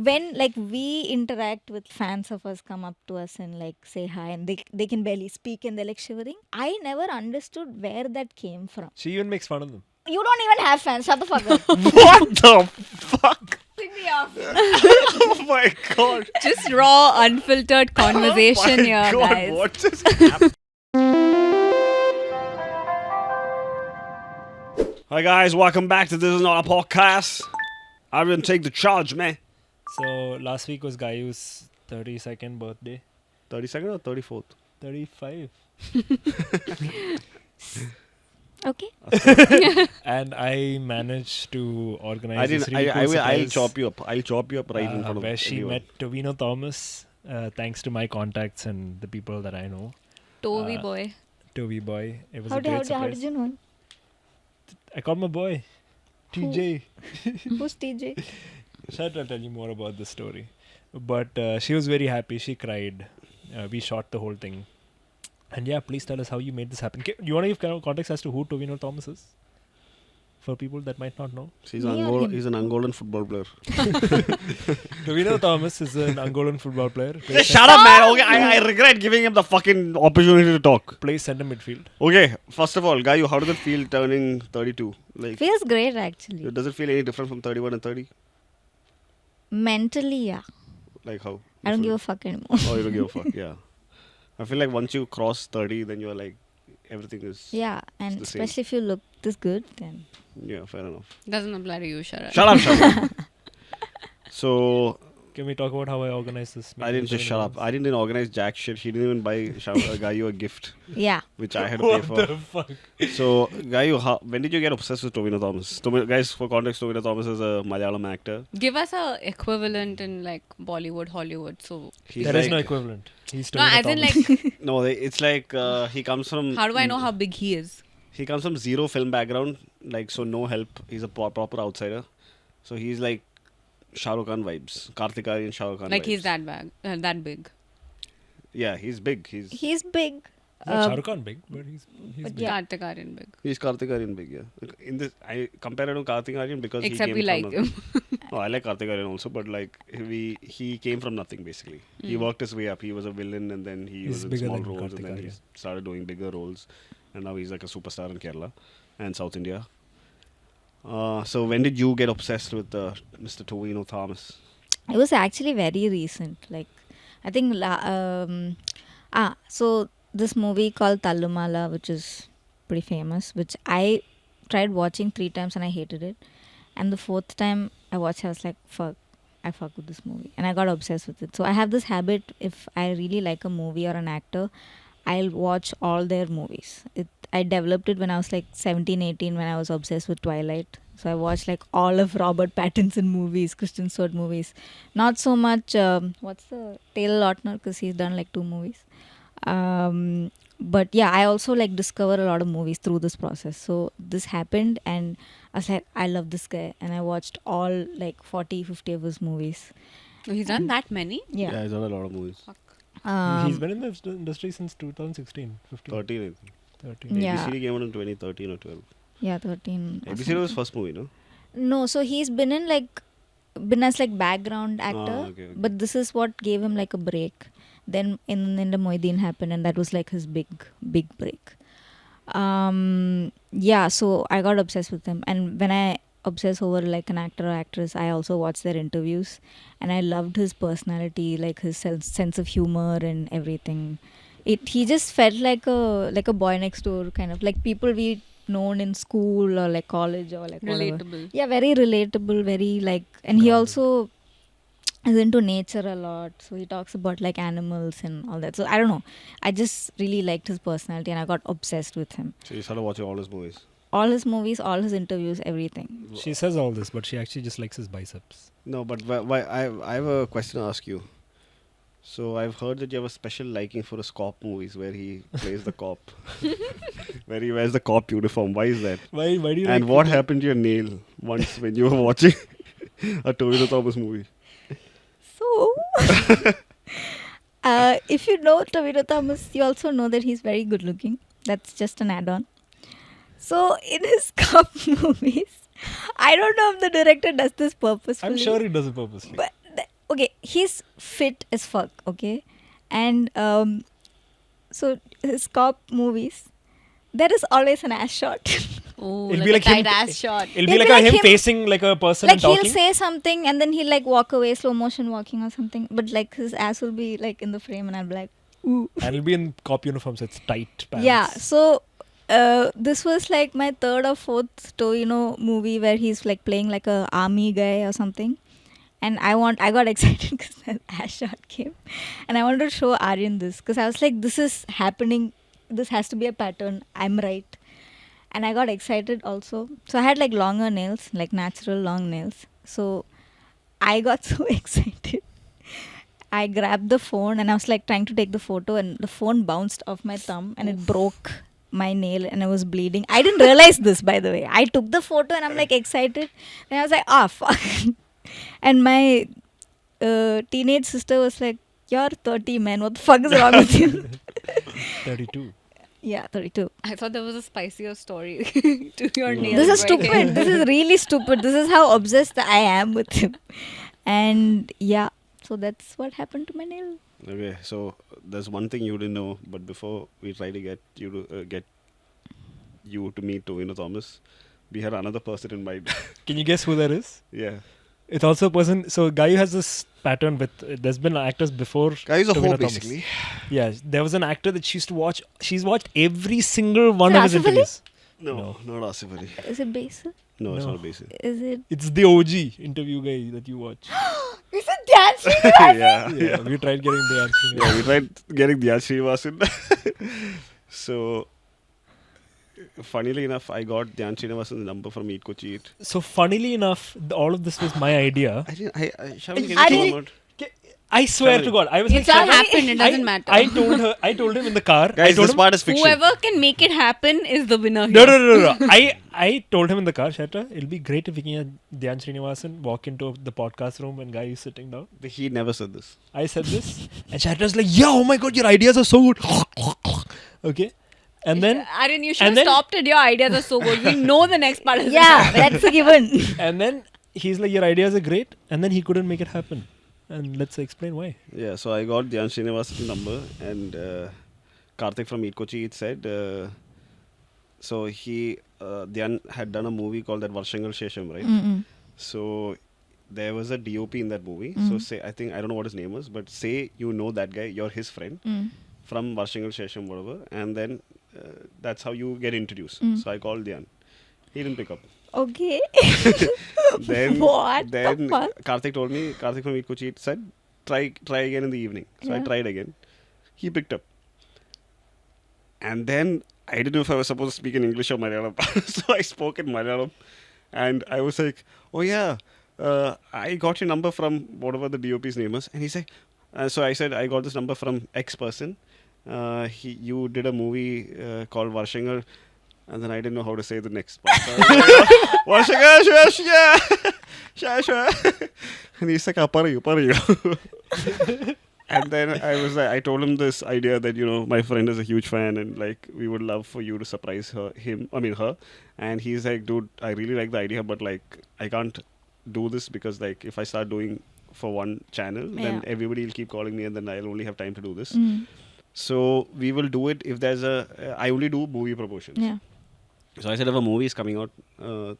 when like we interact with fans of us come up to us and like say hi and they can barely speak and they're like shivering. I never understood where that came from. She even makes fun of them. You don't even have fans. Shut the fuck up. What the fuck? Pick me off. Oh my god. Just raw, unfiltered conversation Oh my here, god, guys. what just happened? Hi guys, welcome back to This Is Not a Podcast. I will take the charge, man. So last week was Gayu's 32nd birthday. 32nd or 34th? 35. Okay. And I managed to organize I this didn't. really cool I'll surprise, chop you up. I'll chop you up right in front of where she everyone. met Tovino Thomas, thanks to my contacts and the people that I know. Tovi boy. Tovi boy. It was How a great did surprise. you know? I called my boy, TJ. Who's TJ? Shall I tell you more about the story? But she was very happy. She cried. We shot the whole thing. And yeah, please tell us how you made this happen. You want to give kind of context as to who Tovino Thomas is? For people that might not know. He's Me or him? an Angolan football player. Tovino Thomas is an Angolan football player. Just shut up, man. Okay, I regret giving him the fucking opportunity to talk. Plays center midfield. Okay, first of all, Gayu, how does it feel turning 32? Like, Feels great actually. does it feel any different from 31 and 30? Mentally, yeah. Like how? I don't give a fuck anymore. Oh, you don't give a fuck. Yeah. I feel like once you cross 30, then you're like, everything is. Yeah, and the same. especially if you look this good, then Yeah, fair enough. Doesn't apply to you, Sharan. Shut up. So, Can we talk about how I organized this? I didn't just shut up. I didn't organize jack shit. He didn't even buy Gayu a gift, yeah. which I had to pay What for. the fuck? So, Gayu, when did you get obsessed with Tovino Thomas? Guys, for context, Tovino Thomas is a Malayalam actor. Give us a equivalent in like Bollywood, Hollywood. So He's There is like, no equivalent. He's no, Tovino as in Thomas. like, No, it's like he comes from. how do I know how big he is? He comes from zero film background, like so no help. He's a proper outsider. So he's like Shah Rukh Khan vibes, Kartik Aaryan, Shah Rukh Khan Like vibes. he's that big. Yeah, he's big. He's big. Not Shah Rukh Khan big, but he's but big. yeah. Kartik Aaryan big. He's Kartik Aaryan big. Yeah. In this, I compare him to Kartik Aaryan because Except he we came like from him. No, I like Kartik Aaryan also, but like he came from nothing basically. He worked his way up. He was a villain, and then he He's was in bigger small than roles, Kartik and then he Aaryan. started doing bigger roles, and now he's like a superstar in Kerala and South India. So when did you get obsessed with Mr. Tovino Thomas? It was actually very recent. Like, I think, so this movie called Tallumala, which is pretty famous, which I tried watching 3 times and I hated it. And the 4th time I watched, I was like, fuck, I fuck with this movie. And I got obsessed with it. So I have this habit, if I really like a movie or an actor, I'll watch all their movies. I developed it when I was like 17, 18, when I was obsessed with Twilight. So I watched like all of Robert Pattinson movies, Kristen Stewart movies. Not so much, what's the Taylor Lautner, because he's done like 2 movies. But yeah, I also like discover a lot of movies through this process. So this happened and I was like, I love this guy. And I watched all like 40, 50 of his movies. So he's done that many? Yeah. He's done a lot of movies. He's been in the industry since 2016, 15, 13, I think. 13. Yeah. ABCD came out in 2013 or 12. Yeah, 13. or ABCD was first movie, no? No, so he's been as like background actor, okay. but this is what gave him like a break. Then in the Moideen happened, and that was like his big break. Yeah, so I got obsessed with him, and when I obsess over like an actor or actress, I also watch their interviews, and I loved his personality, like his sense of humor and everything. He just felt like a boy next door kind of, like people we known in school or like college or like whatever. Relatable. Yeah, very relatable, very like, and he also is into nature a lot. So he talks about like animals and all that. So I don't know. I just really liked his personality and I got obsessed with him. So you started watching all his movies. All his movies, all his interviews, everything. She says all this, but she actually just likes his biceps. No, but why I have a question to ask you. So I've heard that you have a special liking for his cop movies where he plays the cop. Where he wears the cop uniform. Why is that? Why do you And like what happened to your nail once when you were watching a Tovino Thomas movie? So, if you know Tovino Thomas, you also know that he's very good looking. That's just an add-on. So, in his cop movies, I don't know if the director does this purposefully. I'm sure he does it purposely. But okay, he's fit as fuck, okay? And so his cop movies, there is always an ass shot. Oh, It'll like be a like him- tight ass shot. It'll be It'll like, be like him him- facing like a person Like and he'll talking. say something and then he'll like walk away, slow motion walking or something. But like his ass will be like in the frame and I'll be like, ooh. And it'll be in cop uniform, so it's tight pants. Yeah, so this was like my third or fourth Tovino movie where he's like playing like a army guy or something. And I got excited because the ass shot came. And I wanted to show Aryan this because I was like, this is happening. This has to be a pattern. I'm right. And I got excited also. So I had like longer nails, like natural long nails. So I got so excited. I grabbed the phone and I was like trying to take the photo and the phone bounced off my thumb and it broke my nail and I was bleeding. I didn't realize this, by the way. I took the photo and I'm like excited. And I was like, ah, fuck. And my teenage sister was like, you're 30, man. What the fuck is wrong with you? 32. Yeah, 32. I thought there was a spicier story to your No. nails. This is right stupid. here. This is really stupid. This is how obsessed I am with him. And yeah, so that's what happened to my nail. Okay, so there's one thing you didn't know, but before we try to get you to meet Tovino Thomas, we had another person in mind. Can you guess who that is? Yeah, It's also a person. So Gayu has this pattern with. There's been actors before. guy's a Tovino hoe Thomas. basically. Yeah, there was an actor that she used to watch. She's watched every single one Is it of his Asif Ali? interviews. No, not Asif Ali. Is it Basil? No, it's No. not Basil. Is it? It's the OG interview guy that you watch. Is it Dan Srinivasan? Yeah, We tried getting the answer. yeah, we tried getting Dhyan Srinivasan. So, funnily enough, I got Dhyan Srinivasan's number from Eat Ko Cheat. So funnily enough, all of this was my idea. Sharan, can I you didn't- come out? I swear Sorry. to God, I was It's like, all "Sharan, happened. It doesn't matter. I told him in the car. I Guys, told this him, part is fiction. Whoever can make it happen is the winner. no, here. no. I told him in the car, Shata, it'll be great if we can get Dhyan Srinivasan walk into the podcast room and guy is sitting down. He never said this. I said this, and Shata's like, yeah, oh my God, your ideas are so good. Okay, and then Aryan, you should and have then- stopped it. Your ideas are so good. We know the next part is Yeah, that's a given. and then he's like, your ideas are great, and then he couldn't make it happen. And let's explain why. Yeah, so I got Dhyan Srinivasan's number and Karthik from Eat Ko Cheat said, so Dhyan had done a movie called that Varshangal Shesham, right? Mm-mm. So there was a DOP in that movie. So say, I don't know what his name was, but say you know that guy, you're his friend Mm. from Varshangal Shesham, whatever, and then that's how you get introduced. So I called Dhyan. He didn't pick up. Okay. Then What the then fuck? Karthik from Eat Ko Cheat said, try again in the evening. So I Yeah. tried again. He picked up. And then I didn't know if I was supposed to speak in English or Malayalam. So I spoke in Malayalam. And I was like, oh yeah, I got your number from whatever the DOP's name is. And he's like, so I said, I got this number from X person. You did a movie called Varshangal. And then I didn't know how to say the next part. So I was like, Varshangal, sure. And he's like, pariyu. And then I told him this idea that, my friend is a huge fan and like, we would love for you to surprise her. And he's like, dude, I really like the idea, but like, I can't do this because like, if I start doing for one channel, then Yeah. everybody will keep calling me and then I'll only have time to do this. Mm. So we will do it if there's I only do movie promotions. Yeah. So I said, if a movie is coming out,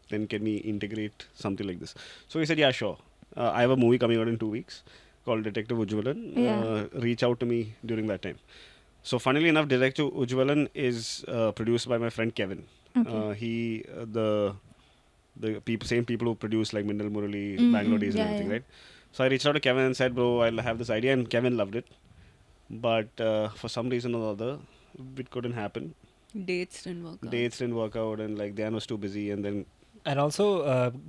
then can we integrate something like this? So he said, yeah, sure. I have a movie coming out in 2 weeks called Detective Ujwalan. Yeah. Reach out to me during that time. So funnily enough, Detective Ujwalan is produced by my friend Kevin. Okay. The same people who produce like Mindal Murali, Mm, Bangalore Days yeah, and everything, yeah. right? So I reached out to Kevin and said, bro, I'll have this idea. And Kevin loved it. But for some reason or the other, it couldn't happen. Dates didn't work out. Dates didn't work out and like Dhyan was too busy and then And also,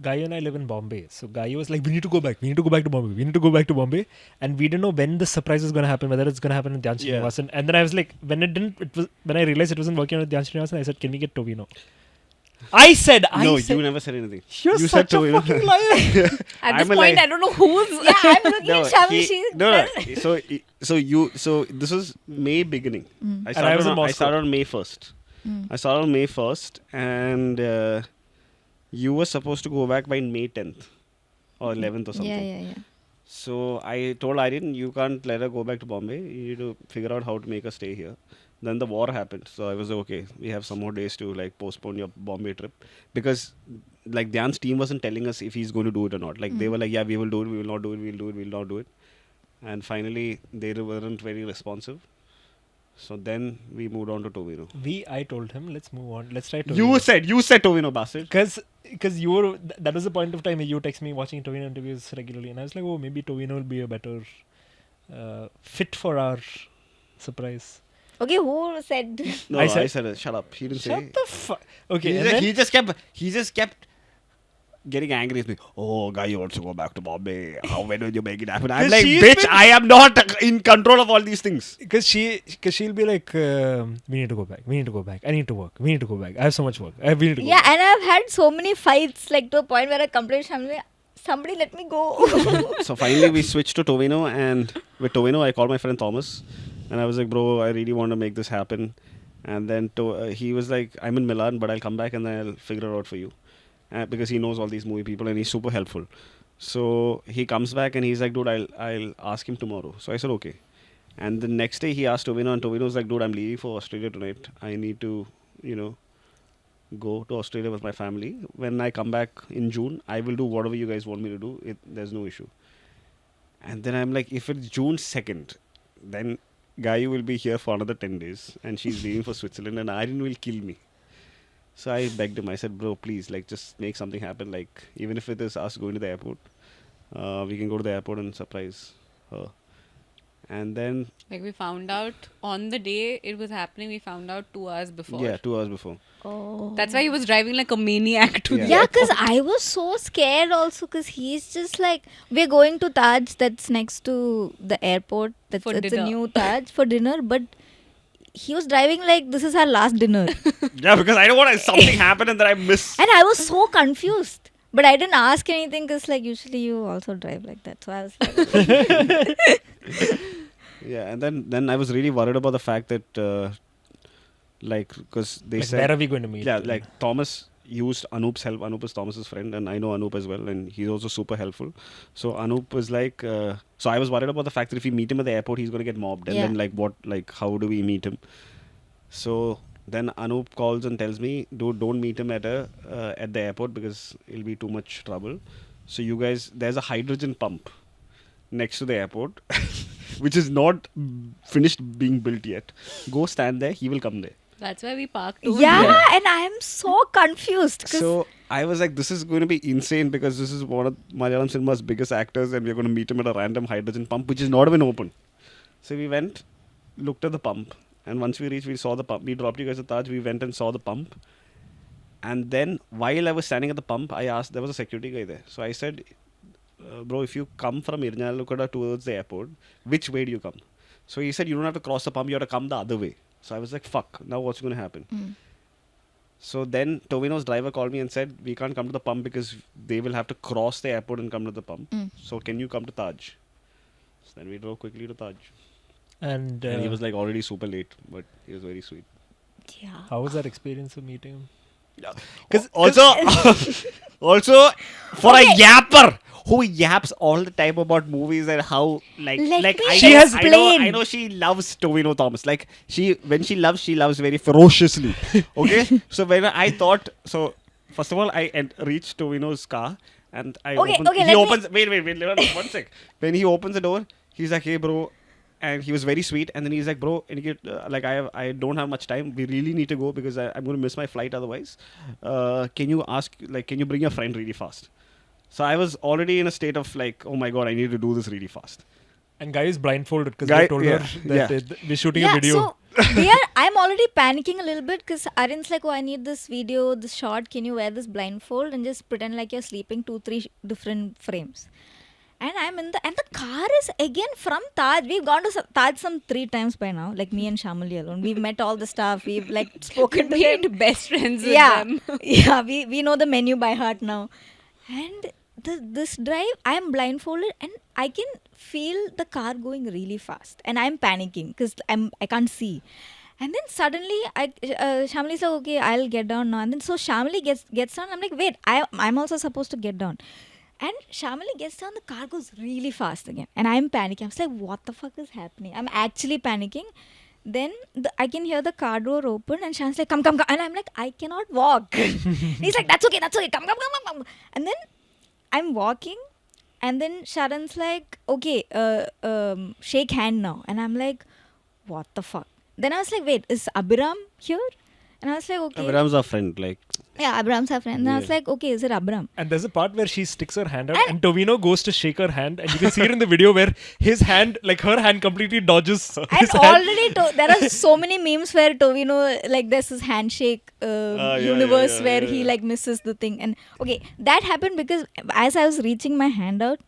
Gayu and I live in Bombay. So Gayu was like, we need to go back. We need to go back to Bombay. We need to go back to Bombay. And we didn't know when the surprise was going to happen, whether it's going to happen with Dhyan Yeah. Srinivasan. And then I was like, when I realized it wasn't working with Dhyan Srinivasan, I said, can we get Tovino? I said, no, you never said anything. You're you such said a Tovino. fucking liar. At this I'm a point, lie. I don't know who's. Yeah, I'm looking at Shavi. So this was May beginning. Mm. I And I was in I Moscow. started on May 1st. Mm. I started on May 1st and you were supposed to go back by May 10th or 11th or something. Yeah. So I told Irene, you can't let her go back to Bombay. You need to figure out how to make her stay here. Then the war happened. So I was like, okay, we have some more days to like postpone your Bombay trip. Because like Dhyan's team wasn't telling us if he's going to do it or not. Like they were like, yeah, we will do it, we will not do it, we will do it, we will not do it. And finally, they weren't very responsive. So then we moved on to Tovino. I told him, let's move on. Let's try to. You said Tovino, bastard. Because you were, that was the point of time where you text me watching Tovino interviews regularly, and I was like, oh, maybe Tovino will be a better fit for our surprise. Okay, who said? No, I I said- said it. Shut up. He didn't say. Shut the fuck. Okay, He, and just, then, he just kept getting angry with me. Oh, guy, you want to go back to Bombay? When will you make it happen? I'm 'Cause like, she's bitch, been- I am not in control of all these things. because she'll be like, we need to go back. We need to go back. I need to work. We need to go back. I have so much work. We need to go Yeah, back. and I've had so many fights, like to a point where I complained to Shamli, somebody let me go. So finally, we switched to Tovino, and with Tovino, I called my friend Thomas, and I was like, bro, I really want to make this happen. And then he was like, I'm in Milan, but I'll come back and then I'll figure it out for you. Because he knows all these movie people and he's super helpful. So he comes back and he's like, dude, I'll ask him tomorrow. So I said, okay. And the next day he asked Tovino, and Tovino was like, dude, I'm leaving for Australia tonight. I need to, go to Australia with my family. When I come back in June, I will do whatever you guys want me to do. There's no issue. And then I'm like, if it's June 2nd, then Gayu will be here for another 10 days and she's leaving for Switzerland and Irene will kill me. So I begged him. I said, bro, please, like, just make something happen. Like, even if it is us going to the airport, we can go to the airport and surprise her. And then, Like we found out on the day it was happening, we found out 2 hours before. yeah, 2 hours before. Oh. That's why he was driving like a maniac to the Yeah, airport. because I was so scared also because he's just like, we're going to Taj that's next to the airport. It's a dinner. new Taj for dinner, but he was driving like this is our last dinner. Yeah, because I don't want something happen and then I miss. And I was so confused. But I didn't ask anything because like usually you also drive like that. So I was like, Yeah, and then I was really worried about the fact that, because they Like, said. where are we going to meet? Yeah, like Thomas used Anoop's help. Anoop is Thomas's friend, and I know Anoop as well, and he's also super helpful. So Anoop was like, so I was worried about the fact that if we meet him at the airport, he's going to get mobbed, and Yeah. then how do we meet him? So then Anoop calls and tells me, dude, don't meet him at the airport because it'll be too much trouble. So you guys, there's a hydrogen pump next to the airport, which is not finished being built yet. Go stand there. He will come there. That's why we parked over yeah, there. and I'm so confused. 'Cause So I was like, this is going to be insane because this is one of Malayalam cinema's biggest actors and we're going to meet him at a random hydrogen pump which is not even open. So we went, looked at the pump, and once we reached, we saw the pump. We dropped you guys at Taj, we went and saw the pump. And then while I was standing at the pump, I asked, there was a security guy there. So I said, bro, if you come from Irnalukada towards the airport, which way do you come? So he said, you don't have to cross the pump, you have to come the other way. So I was like, fuck, now what's going to happen? So then Tovino's driver called me and said, we can't come to the pump because they will have to cross the airport and come to the pump. So can you come to Taj? So then we drove quickly to Taj. And And he was like already super late, but he was very sweet. yeah. how was that experience of meeting him? Because also for a yapper who yaps all the time about movies and how Let me I know she loves Tovino Thomas. Like when she loves very ferociously. Okay, so when I thought so, first of all I reached Tovino's car and I Okay, opened, okay, he let me- opens wait 1 sec. When he opens the door, he's like, hey bro. And he was very sweet. And then he's like, bro, I don't have much time. We really need to go because I'm going to miss my flight otherwise. Can you bring your friend really fast? So I was already in a state of like, oh my God, I need to do this really fast. And Guy is blindfolded because Guy- they told her yeah, that we're shooting Yeah, a video. so I'm already panicking a little bit because Arin's like, oh, I need this video, this shot. Can you wear this blindfold and just pretend like you're sleeping 2-3 different frames? And I'm and the car is again from Taj. We've gone to Taj some 3 times by now, like me and Shamali alone. We've met all the staff. We've like spoken to them. Made best friends with Yeah, them. yeah. We know the menu by heart now. And this drive, I'm blindfolded and I can feel the car going really fast, and I'm panicking because I can't see. And then suddenly, Shamali's like, okay, I'll get down now. And then so Shamali gets down. I'm like, wait, I'm also supposed to get down. And Shamali gets down, the car goes really fast again. And I'm panicking. I was like, what the fuck is happening? I'm actually panicking. Then I can hear the car door open and Sham's like, come, come, come. And I'm like, I cannot walk. He's like, that's okay. Come, come, come, come, come. And then I'm walking. And then Sharan's like, okay, shake hand now. And I'm like, what the fuck? Then I was like, wait, is Abhiram here? And I was like, okay. Abram's our friend. Like, Yeah, Abhiram's our friend. And I was Yeah. like, okay, is it Abhiram? And there's a part where she sticks her hand out and Tovino goes to shake her hand, and you can see it in the video where his hand, like her hand completely dodges And his hand. already, there are so many memes where Tovino, like, there's this handshake universe where he, like, misses the thing. And okay, that happened because as I was reaching my hand out,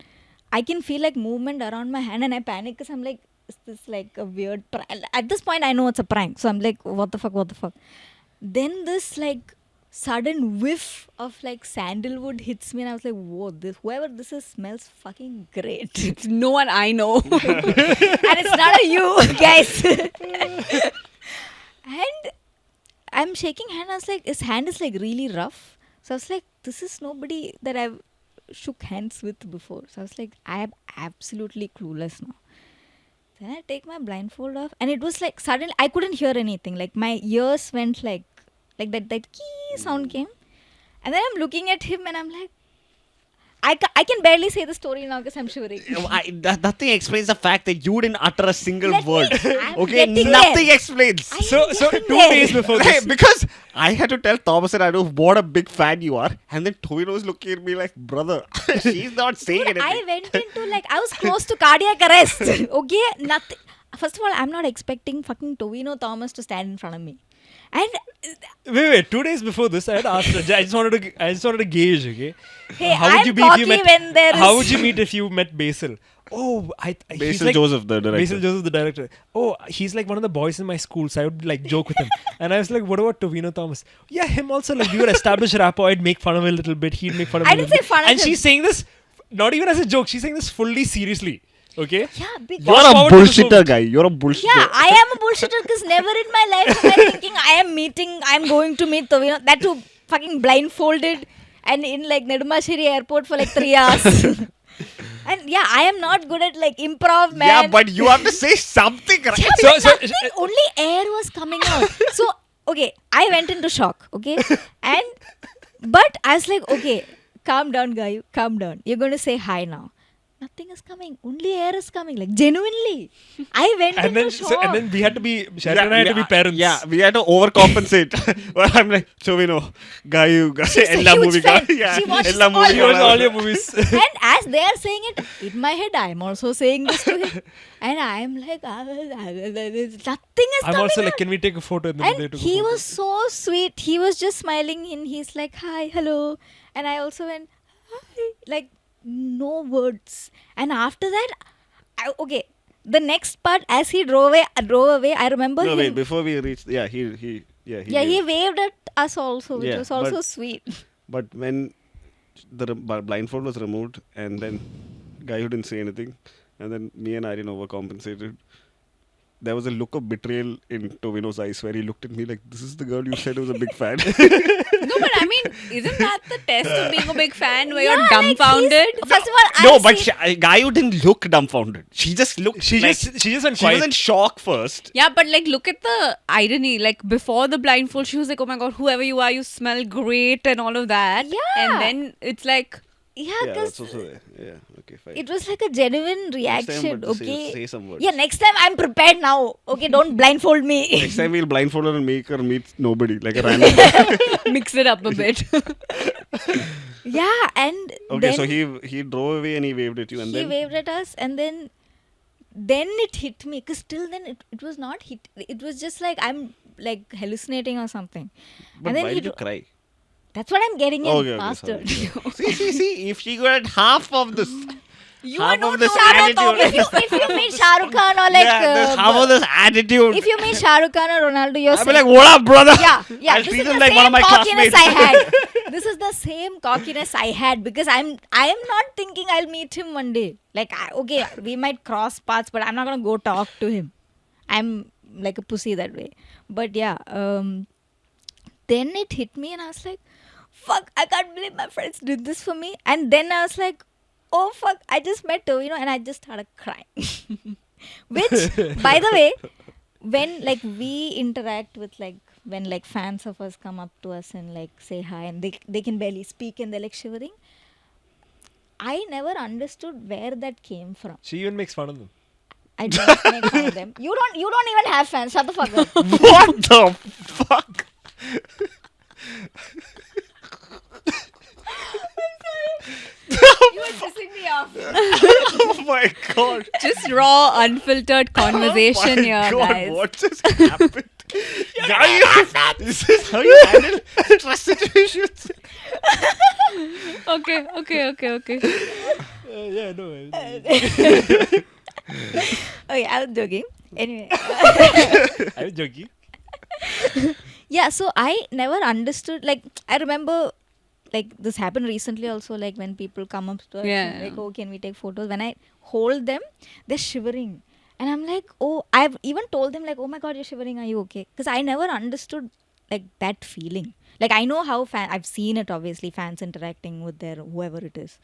I can feel, like, movement around my hand and I panic because I'm like, is this, like, a weird prank? At this point, I know it's a prank. So I'm like, what the fuck? Then this, like, sudden whiff of, like, sandalwood hits me and I was like, whoa, whoever this is smells fucking great. It's no one I know. And it's not a you, guys. And I'm shaking hand. I was like, his hand is like really rough. So I was like, this is nobody that I've shook hands with before. So I was like, I am absolutely clueless now. Then I take my blindfold off, and it was like suddenly I couldn't hear anything. Like my ears went like that key sound came, and then I'm looking at him, and I'm like, I can barely say the story now because I'm shivering. Nothing explains the fact that you didn't utter a single Let me- word. I'm Okay, getting nothing there. explains. I So am 2 getting there. days before Hey, this, because I had to tell Thomas and I know what a big fan you are, and then Tovino was looking at me like, brother, she's not saying Dude, anything. I went into like I was close to cardiac arrest. Okay, nothing. First of all, I'm not expecting fucking Tovino Thomas to stand in front of me. And wait, 2 days before this, I had asked her, I just wanted to gauge, okay? hey, How would I'm you be if cocky you met? when there is. How would you meet if you met Basil? Oh, he's Basil like, Joseph, the director. Basil Joseph, the director. Oh, he's like one of the boys in my school, so I would like joke with him. And I was like, what about Tovino Thomas? Yeah, him also. Like we would establish rapport. I'd make fun of him a little bit. He'd make fun of me. I a didn't little say bit. fun of And him. she's saying this not even as a joke. She's saying this fully seriously. Okay. Yeah, because You're Fast a forward to this bullshitter moment. guy. You're a bullshitter. yeah, I am a bullshitter because never in my life am I thinking I'm going to meet Tovino. That too fucking blindfolded and in like Nedumashiri airport for like 3 hours. And yeah, I am not good at like improv, man. Yeah, but you have to say something, right? Yeah, So- but so- nothing, only air was coming out. So, okay, I went into shock, okay? But I was like, okay, calm down, Gayu, calm down. You're going to say hi now. Nothing is coming. Only air is coming. Like, genuinely. I went And into then, shock. and then we had to be, Sharan and I had to be parents. Yeah, we had to overcompensate. Well, I'm like, Tovino, Gayu, She's a Ella huge movie. fan. Yeah, She watches Ella all movie. He watched all your movies. And as they are saying it, in my head, I'm also saying this to him. And I'm like, nothing is I'm coming also out. like, can we take a photo? And then they And took a he photo. was so sweet. He was just smiling and he's like, hi, hello. And I also went, hi. Like, no words. And after that, okay, the next part, as he drove away, I remember No, him. wait, before we reach, he He waved at us also, which Yeah, was also but- sweet. But when the blindfold was removed, and then Gayu didn't say anything, and then me and Irene overcompensated, there was a look of betrayal in Tovino's eyes where he looked at me like, this is the girl you said was a big fan. No, but I mean, isn't that the test of being a big fan where Yeah, you're like, dumbfounded? First of all, No, I but see- Gayu didn't look dumbfounded. She just looked She like, just went she was quiet. in shock first. Yeah, but like, look at the irony. Like, before the blindfold, she was like, oh my god, whoever you are, you smell great and all of that. Yeah. And then it's like, yeah, Yeah, that's because also there. Yeah, okay, fine. it was like a genuine Next time, reaction. but Okay. say some words. Yeah, next time I'm prepared now. Okay, don't blindfold me. Next time we'll blindfold her and make her meet nobody, like a random. mix it up a bit. Yeah, and Okay, then so he drove away and he waved at you, and he then waved at us, and then it hit me because till then it was not hit. It was just like I'm like hallucinating or something. But and then why he did you cry? That's what I'm getting in, Okay, bastard. sorry. see. If she got half of this, You half are not of this Tovino Thomas. attitude, if you meet Shah Rukh Khan or like there's half of this attitude. if you meet Shah Rukh Khan or Ronaldo, you're I'll be saying, like, what up, brother? yeah. I'll This treat is him the like same one of my cockiness classmates. I had. This is the same cockiness I had because I am not thinking I'll meet him one day. Like okay, we might cross paths, but I'm not gonna go talk to him. I'm like a pussy that way. But yeah, then it hit me and I was like, fuck, I can't believe my friends did this for me. And then I was like, oh fuck, I just met Tovino, and I just started crying. Which, by the way, when like we interact with like when like fans of us come up to us and like say hi, and they can barely speak and they're like shivering. I never understood where that came from. She even makes fun of them. I don't make fun of them. You don't even have fans. Shut the fuck up. What the fuck? You are pissing me off. Oh my god. Just raw, unfiltered conversation here, God, guys. what just happened? Gayu, this is how you handle stress situations. Okay. Yeah, no. Okay, I was joking. Anyway. I'm joking. Yeah, so I never understood. Like, I remember, like, this happened recently also, like, when people come up to us and like, oh, can we take photos? When I hold them, they're shivering. And I'm like, oh, I've even told them, like, oh my God, you're shivering. Are you okay? Because I never understood, like, that feeling. Like, I know how I've seen it, obviously, fans interacting with their whoever it is.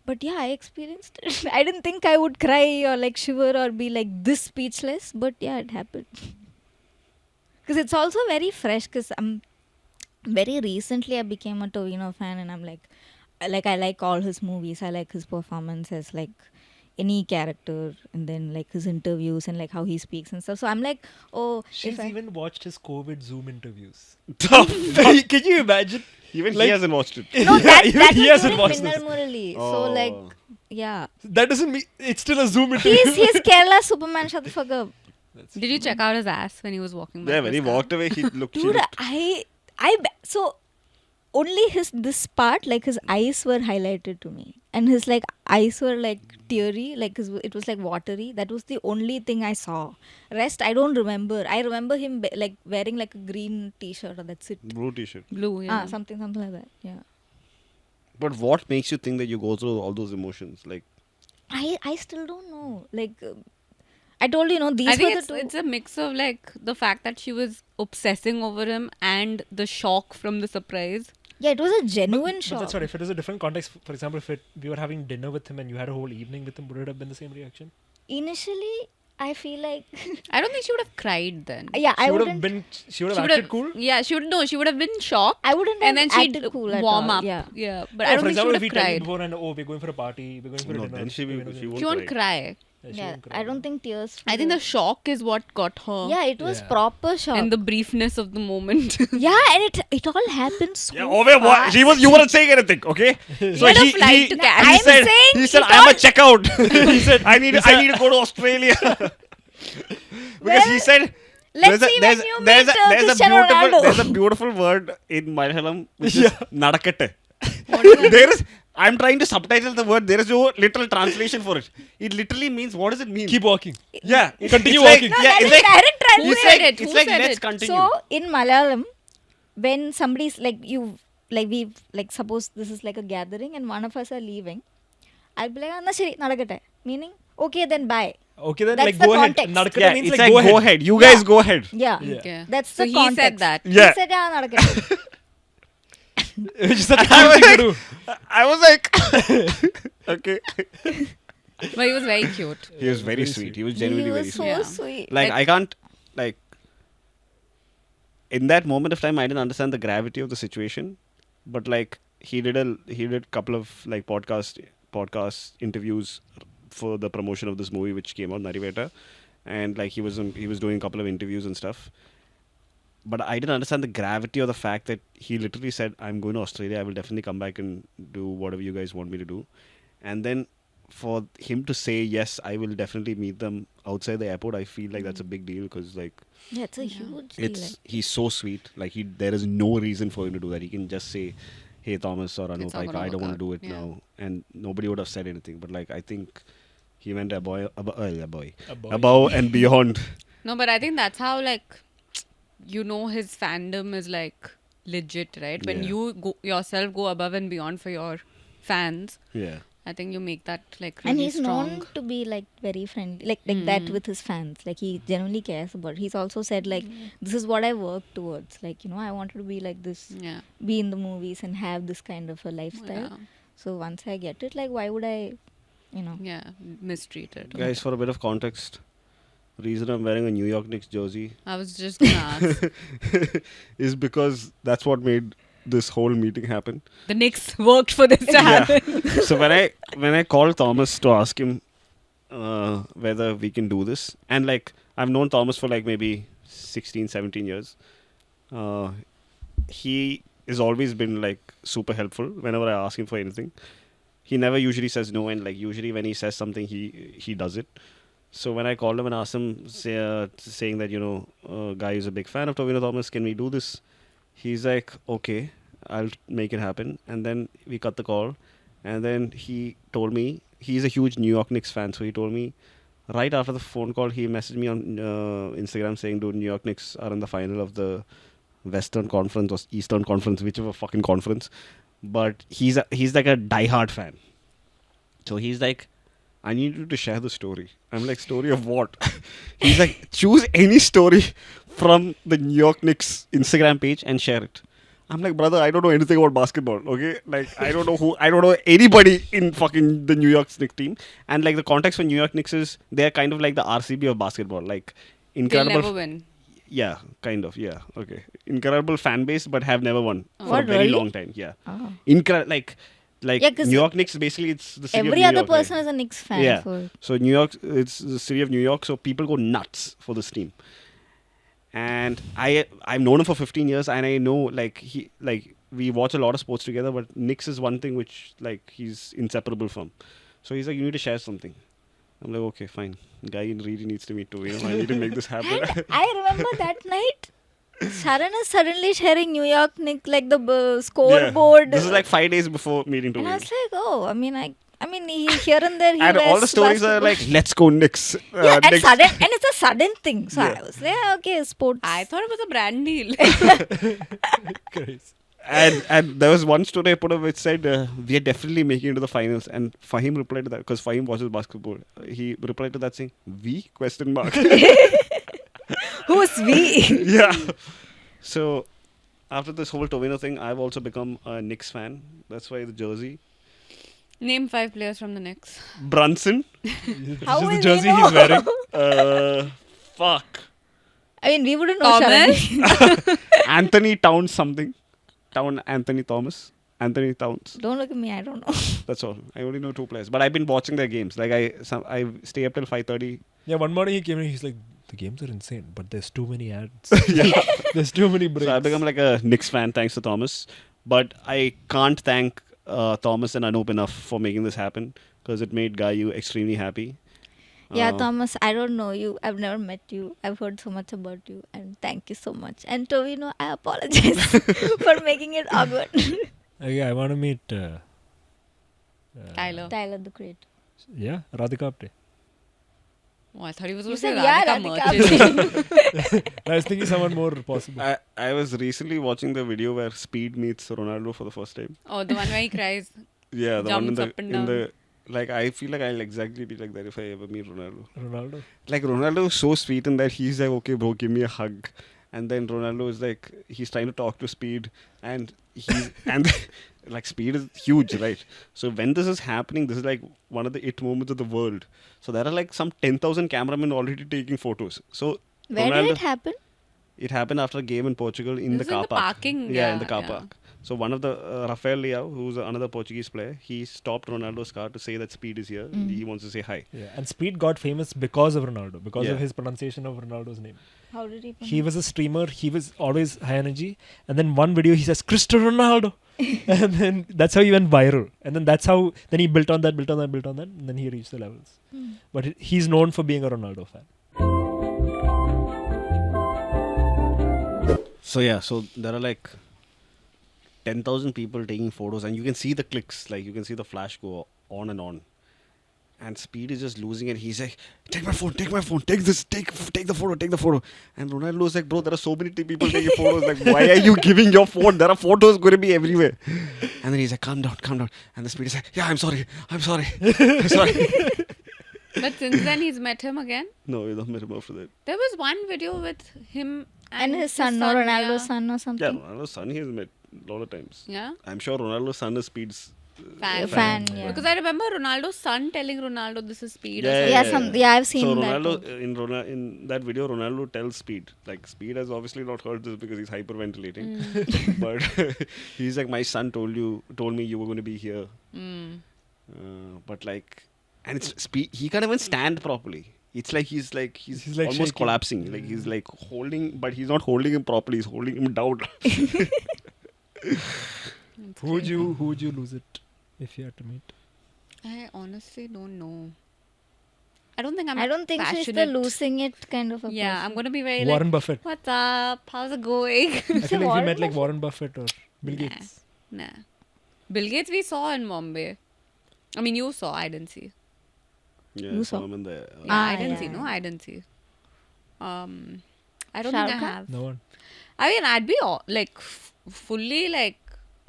But yeah, I experienced it. I didn't think I would cry or, like, shiver or be, like, this speechless. But yeah, it happened. Because it's also very fresh. Because very recently I became a Tovino fan, and I'm like I like all his movies. I like his performance as like any character, and then like his interviews and like how he speaks and stuff. So I'm like, oh, She's if I, even watched his COVID Zoom interviews. The fuck? Can you imagine? Even Like- he hasn't watched it. no, that even that he was hasn't during watched Minnal this. Murali. Oh. So like, yeah, That doesn't mean it's still a Zoom interview. he's Kerala Superman. Shut the fuck up, Did you check out his ass when he was walking by? Yeah, when he walked away, he looked. dude. So only this part, like his eyes were highlighted to me, and his like eyes were like teary, like it was like watery. That was the only thing I saw. Rest I don't remember. I remember him like wearing like a green t-shirt, or that's it. Blue t-shirt. Blue, yeah. Something like that. Yeah. But what makes you think that you go through all those emotions? Like, I still don't know. Like I told you, these I were think the it's, two. it's a mix of like the fact that she was obsessing over him and the shock from the surprise. Yeah, it was a genuine But shock. that's what, if it is a different context, for example, if we were having dinner with him and you had a whole evening with him, would it have been the same reaction? Initially, I feel like I don't think she would have cried then. yeah, She I would wouldn't. have been. She would She have would acted have, cool. Yeah, she would no. She would have been shocked. I wouldn't and have then she'd acted cool at warm all. up. Yeah. But No, I don't for think she example, would if we have tell you cried. beforehand, oh, we're going for a party, we're going for a no, dinner. then she Tovino's won't. She won't cry. Yeah, she Yeah, won't cry. I don't think tears. I think the shock is what got her. Yeah, it was Yeah. proper shock. And the briefness of the moment. yeah, and it all happened so Yeah, oh, wait, what? fast. You weren't saying anything, okay? So had a flight to catch. he I'm said, saying he said, it I'm a all- checkout. He said, I need to go to Australia. Because he said, Let's see when you meet Cristiano Ronaldo. there's a beautiful word in Malayalam which is nadakette. What is that? There is, I'm trying to subtitle the word. There is no literal translation for it. It literally means, what does it mean? Keep walking. Yeah, Continue it's walking. Like, No, yeah, that it's is like, direct Who it's said like, it? it's Who like said let's it? continue. So in Malayalam, when somebody's like we like suppose this is like a gathering and one of us are leaving, I'll be like, "Anna shiri nadakate," meaning okay then bye. Okay, then That's like the go ahead. context. Nadakata Yeah, means it's like, like go ahead. You guys Yeah. go ahead. Yeah, Yeah. Okay. that's So the he context. said that. Yeah. He said yeah nadakate. Which is such a cool thing to do. I was like, okay. But he was very cute. He was very Very sweet. sweet. He was He genuinely very was sweet. so Yeah. sweet. Like, Like- I can't, like, in that moment of time, I didn't understand the gravity of the situation. But like, he did couple of like podcast interviews for the promotion of this movie which came out, Nariveta, and like he was doing a couple of interviews and stuff. But I didn't understand the gravity of the fact that he literally said, "I'm going to Australia. I will definitely come back and do whatever you guys want me to do." And then for him to say, "Yes, I will definitely meet them outside the airport," I feel like that's a big deal because like Yeah, it's a huge deal. it's he's so sweet. Like there is no reason for him to do that. He can just say, "Hey Thomas or Anup, It's not like gonna I don't work want to do out." it Yeah. now," and nobody would have said anything. But like I think he went above and beyond. No, but I think that's how like his fandom is like legit, right? When Yeah. you yourself go above and beyond for your fans, Yeah. I think you make that like And really he's strong. known to be like very friendly, like that with his fans. Like he genuinely cares about. He's also said like, this is what I work towards. Like, you know, I wanted to be like this, Yeah. be in the movies and have this kind of a lifestyle. Yeah. So once I get it, like, why would I, you know? Yeah. Mistreated. Guys, for a bit of context, reason I'm wearing a New York Knicks jersey I was just gonna ask. is because that's what made this whole meeting happen. The Knicks worked for this to happen. So when I called Thomas to ask him whether we can do this, and like I've known Thomas for like maybe 16, 17 years. He has always been like super helpful whenever I ask him for anything. He never usually says no, and like usually when he says something, he does it. So when I called him and asked him, saying that, you know, Guy is a big fan of Tovino Thomas, can we do this? He's like, okay, I'll make it happen. And then we cut the call, and then he told me he's a huge New York Knicks fan. So he told me right after the phone call, he messaged me on Instagram saying, dude, New York Knicks are in the final of the Western Conference or Eastern Conference, whichever fucking conference. But he's like a diehard fan. So he's like, I need you to share the story. I'm like, story of what? He's like, choose any story from the New York Knicks Instagram page and share it. I'm like, brother, I don't know anything about basketball, okay? Like, I don't know anybody in fucking the New York Knicks team. And like, the context for New York Knicks is they're kind of like the RCB of basketball. Like, They'll incredible. never win. Yeah, kind of. Yeah, okay. Incredible fan base, but have never won for a What, very really? long time. Yeah, Oh. like Yeah, 'cause New York Knicks. Basically, it's the city of Every New other York, right? person is a Knicks fan. Yeah. So So New York, it's the city of New York. So people go nuts for this team. And I've known him for 15 years, and I know we watch a lot of sports together. But Knicks is one thing which like he's inseparable from. So he's like, you need to share something. I'm like, okay, fine. Guy really needs to meet too. You know, I need to make this happen. And I remember that night, Sharan is suddenly sharing New York Knicks, like the scoreboard. Yeah. This is like 5 days before meeting And I Tovino. was like, oh, I mean, here and there he And all the wears stories are basketball. like, let's go Knicks. Yeah, and Knicks. it's a sudden thing. So Yeah. I was like, yeah, okay, sports. I thought it was a brand deal. Guys. And there was one story I put up which said, we are definitely making it to the finals. And Fahim replied to that, because Fahim watches basketball. He replied to that saying, we? Question mark. Who's we? Yeah. So, after this whole Tovino thing, I've also become a Knicks fan. That's why the jersey. Name 5 players from the Knicks. Brunson. This How is will the we jersey know? he's wearing. Fuck. I mean, we wouldn't know Thomas? Sharan. Anthony Towns something. Anthony Thomas. Anthony Towns. Don't look at me, I don't know. That's all. I only know 2 players. But I've been watching their games. Like I stay up till 5:30. Yeah, one morning he came in, he's like, the games are insane, but there's too many ads. Yeah. There's too many breaks. So I've become like a Knicks fan thanks to Thomas. But I can't thank Thomas and Anup enough for making this happen because it made Gayu extremely happy. Yeah, Thomas, I don't know you. I've never met you. I've heard so much about you. And thank you so much. And Tovino, I apologize for making it awkward. Okay, I want to meet Tyler. Tyler the Great. Yeah, Radhika Apte. Oh, I thought he was You going to say said, yeah, Radhika Merchant. I was thinking someone more possible. I was recently watching the video where Speed meets Ronaldo for the first time. Oh, the one where he cries. Yeah, the one in Jumps up and down. like I feel like I'll exactly be like that if I ever meet Ronaldo. Ronaldo. Like Ronaldo is so sweet in that he's like, okay, bro, give me a hug. And then Ronaldo is like, he's trying to talk to Speed, and like Speed is huge, right? So when this is happening, this is like one of the it moments of the world. So there are like some 10,000 cameramen already taking photos. So Where did it happen? It happened after a game in Portugal in It the was in car the park. parking, Yeah, in yeah, the car yeah. park. So one of the Rafael Leao, who's another Portuguese player, he stopped Ronaldo's car to say that Speed is here. He wants to say hi. Yeah, and Speed got famous because of Ronaldo, because Yeah. of his pronunciation of Ronaldo's name. How did he He was a streamer, he was always high energy, and then one video he says, Cristiano Ronaldo! And then that's how he went viral. And then that's how, then he built on that, and then he reached the levels. But he's known for being a Ronaldo fan. So yeah, so there are like 10,000 people taking photos, and you can see the clicks, like you can see the flash go on and on. And Speed is just losing it. He's like, take my phone, take this, take the photo. And Ronaldo's like, bro, there are so many people taking photos. Like, why are you giving your phone? There are photos going to be everywhere. And then he's like, calm down. And the Speed is like, yeah, I'm sorry. I'm sorry. But since then, he's met him again. No, we don't met him after that. There was one video with him And his son, or Ronaldo's son or Yeah, something. Ronaldo's son he has met a lot of times. Yeah. I'm sure Ronaldo's son is Speed's Fan, yeah. Because I remember Ronaldo's son telling Ronaldo this is Speed. Yeah, Yeah, I've seen so that. Ronaldo in that video, Ronaldo tells Speed. Like, Speed has obviously not heard this because he's hyperventilating. But he's like, my son told me you were going to be here. But like, and it's Speed. He can't even stand properly. It's like he's like almost shaking. collapsing. Like he's like holding, but he's not holding him properly. He's holding him down. Who would you lose it if you had to meet? I honestly don't know. I don't think she's the passionate. losing it kind of a Yeah, person. I'm gonna be very Warren like, Buffett. what's up? How's it going? I feel like if you Warren met like Warren Buffett or Bill Nah. Gates. Nah. Bill Gates we saw in Bombay. I mean, you saw. I didn't see. Yeah, You saw saw? him in the. Yeah, I didn't yeah, see. yeah. No, I didn't see. I don't Shah think I Rukh Khan? have. No one. I mean, I'd be fully like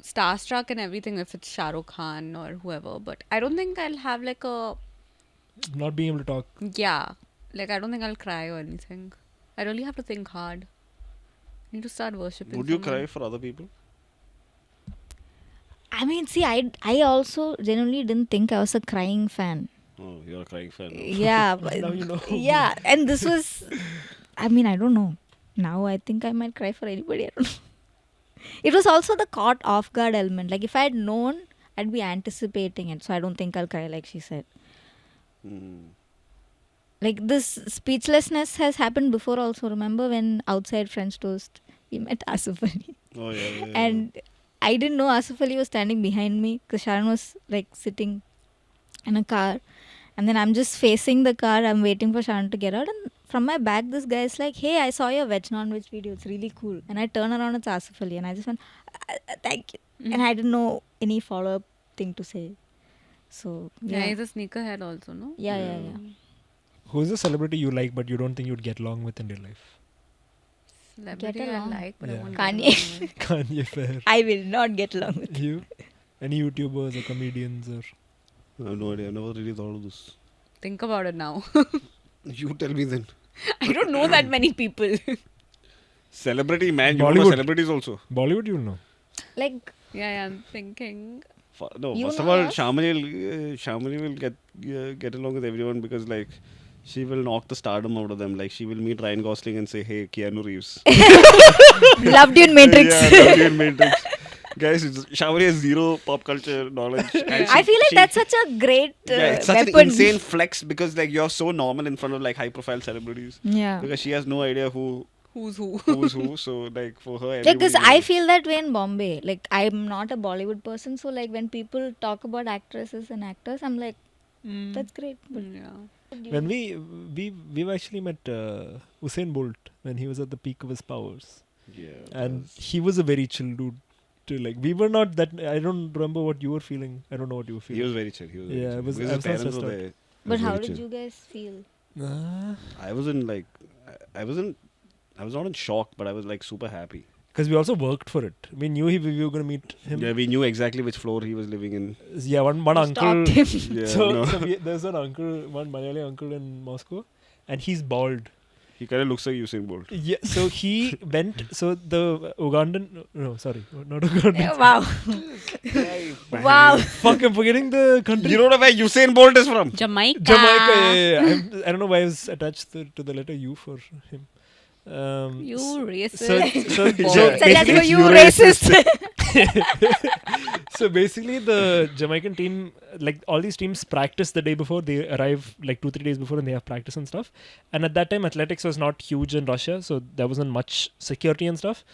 starstruck and everything if it's Shah Rukh Khan or whoever. But I don't think I'll have like a Not being able to talk. like I don't think I'll cry or anything. I really have to think hard. I need to start worshipping. Would you someone. cry for other people? I mean, see, I also genuinely didn't think I was a crying fan. Oh, you're a crying fan. Yeah. Now you know. Yeah, and this was, I mean, I don't know. Now I think I might cry for anybody. I don't know. It was also the caught off guard element. Like, if I had known, I'd be anticipating it. So I don't think I'll cry, like she said. Like, this speechlessness has happened before also. Remember when outside French Toast, we met Asif Ali? Oh, yeah. And I didn't know Asif Ali was standing behind me because Sharan was like sitting in a car. And then I'm just facing the car. I'm waiting for Sharan to get out. And from my back, this guy is like, hey, I saw your veg non-veg video. It's really cool. And I turn around, it's Asif Ali. And I just went, thank you. And I didn't know any follow-up thing to say. So, Yeah, yeah. he's a sneakerhead also, no? Yeah. Who's a celebrity you like but you don't think you'd get along with in real life? Celebrity I along. like, but I Yeah. won't Kanye. get along with. Kanye Fair. I will not get along with You? Any YouTubers or comedians or I have no idea. I never really thought of this. Think about it now. You tell me then. I don't know that many people. Celebrity, man. You know Bollywood. celebrities also. Bollywood, you know. Like, Yeah, I'm thinking. No, You first of know all, us? Shamali will get along with everyone because like she will knock the stardom out of them. Like she will meet Ryan Gosling and say, "Hey, Keanu Reeves." loved you in Matrix. Yeah, loved you in Matrix. Guys, Shamali has zero pop culture knowledge. And I feel like that's such a great yeah, it's such weapon. an insane flex because like you're so normal in front of like high-profile celebrities. Yeah. Because she has no idea who's Who? who. So like for her, Because everybody I knows. feel that way in Bombay. Like, I'm not a Bollywood person, so like when people talk about actresses and actors, I'm like, that's great. But Yeah. When we've actually met Usain Bolt when he was at the peak of his powers. Yeah. And he was a very chill dude. We were not that. I don't remember what you were feeling. I don't know what you were He feeling. was very chill. He was very Yeah, chill. I was Because not his parents stressed were out. there. He but was how very did chill. you guys feel? I wasn't like I was not in shock, but I was like super happy. Because we also worked for it. We knew we were going to meet him. Yeah, we knew exactly which floor he was living in. Yeah, one uncle. Stopped him. Yeah, So, no. there's an uncle, one Malayali uncle in Moscow, and he's bald. He kind of looks like Usain Bolt. Yeah, so he went. So the Ugandan, no, sorry, not Ugandan. Wow. Wow. Fuck, I'm forgetting the country. You don't know where Usain Bolt is from? Jamaica. Jamaica. Yeah. I don't know why I was attached to the letter U for him. You racist. So So that's Basically, for you, you're racist. So basically, the Jamaican team, like all these teams, practice the day before. They arrive like 2-3 days before, and they have practice and stuff. And at that time, athletics was not huge in Russia, so there wasn't much security and stuff.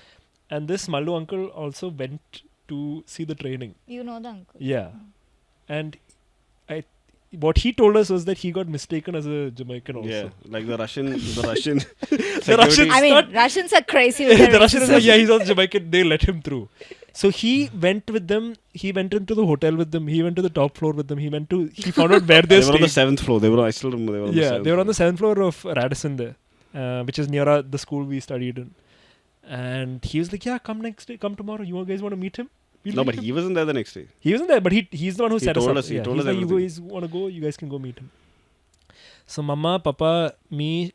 And this Mallu uncle also went to see the training. You know the uncle. Yeah, and what he told us was that he got mistaken as a Jamaican also. Yeah, like the Russian. The security- Russians. I mean, Not- Russians are crazy with their the Russian is like, racism. yeah, he's also Jamaican. They let him through. So he went with them. He went into the hotel with them. He went to the top floor with them. He found out where They they're were on the staying. 7th floor. I still remember they were on the 7th They were on the floor. 7th floor of Radisson there, which is near the school we studied in. And he was like, "Yeah, come next day. Come tomorrow. You guys want to meet him?" We'll No, meet but him." he wasn't there the next day. He wasn't there, but he's the one who He set us told up. us- he Yeah, told he's us like, "You everything. guys want to go? You guys can go meet him." So Mama, Papa, me.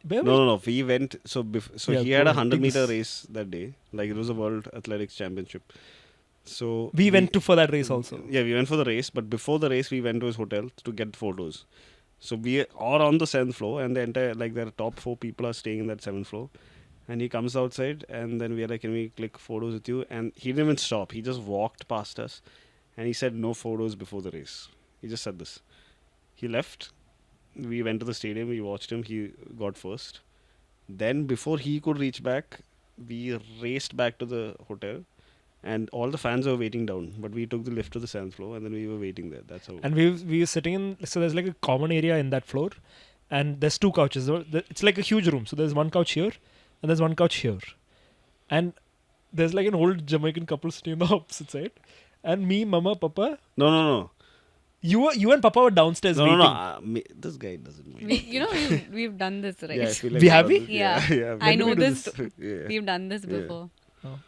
Where was- No. We went. So Yeah, he go had a ahead, 100-meter take this. race that day. Like it was a World Athletics Championship. So We went to for that race also. Yeah, we went for the race, but before the race, we went to his hotel to get photos. So we are on the 7th floor, and the entire their top 4 people are staying in that 7th floor. And he comes outside, and then we are like, "Can we click photos with you?" And he didn't even stop. He just walked past us, and he said, "No photos before the race." He just said this. He left. We went to the stadium. We watched him. He got first. Then before he could reach back, we raced back to the hotel. And all the fans were waiting down, but we took the lift to the 7th floor, and then we were waiting there. That's how. And we were sitting in. So there's like a common area in that floor, and there's 2 couches. It's like a huge room. So there's one couch here, and there's one couch here, and there's like an old Jamaican couple sitting on the opposite side, and me, Mama, Papa. No. You and Papa were downstairs waiting. This guy doesn't wait. We've done this, right? Yeah, I feel like We we've have done we? this. Yeah. Yeah. I When did know we do this. Yeah. We've done this Yeah. before. Oh.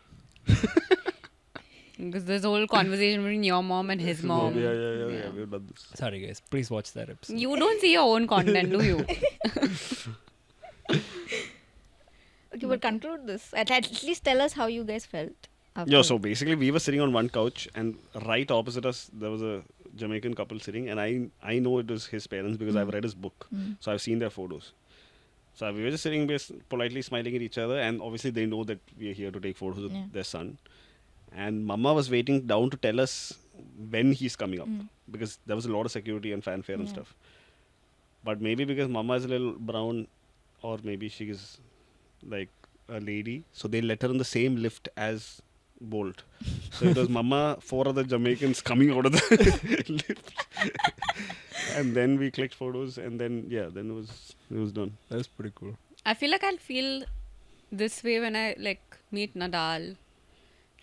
Because there's a whole conversation between your mom and his mom. Yeah. We've done this. Sorry guys, please watch that episode. You don't see your own content, do you? Okay, but conclude this. At least tell us how you guys felt. Yeah, so basically we were sitting on one couch, and right opposite us there was a Jamaican couple sitting, and I know it was his parents because I've read his book, so I've seen their photos. So we were just sitting politely smiling at each other, and obviously they know that we are here to take photos of their son. And Mama was waiting down to tell us when he's coming up because there was a lot of security and fanfare and stuff. But maybe because Mama is a little brown, or maybe she is like a lady, so they let her in the same lift as Bolt. So it was Mama, 4 other Jamaicans coming out of the lift. And then we clicked photos, and then it was done. That's pretty cool. I feel like I'll feel this way when I meet Nadal.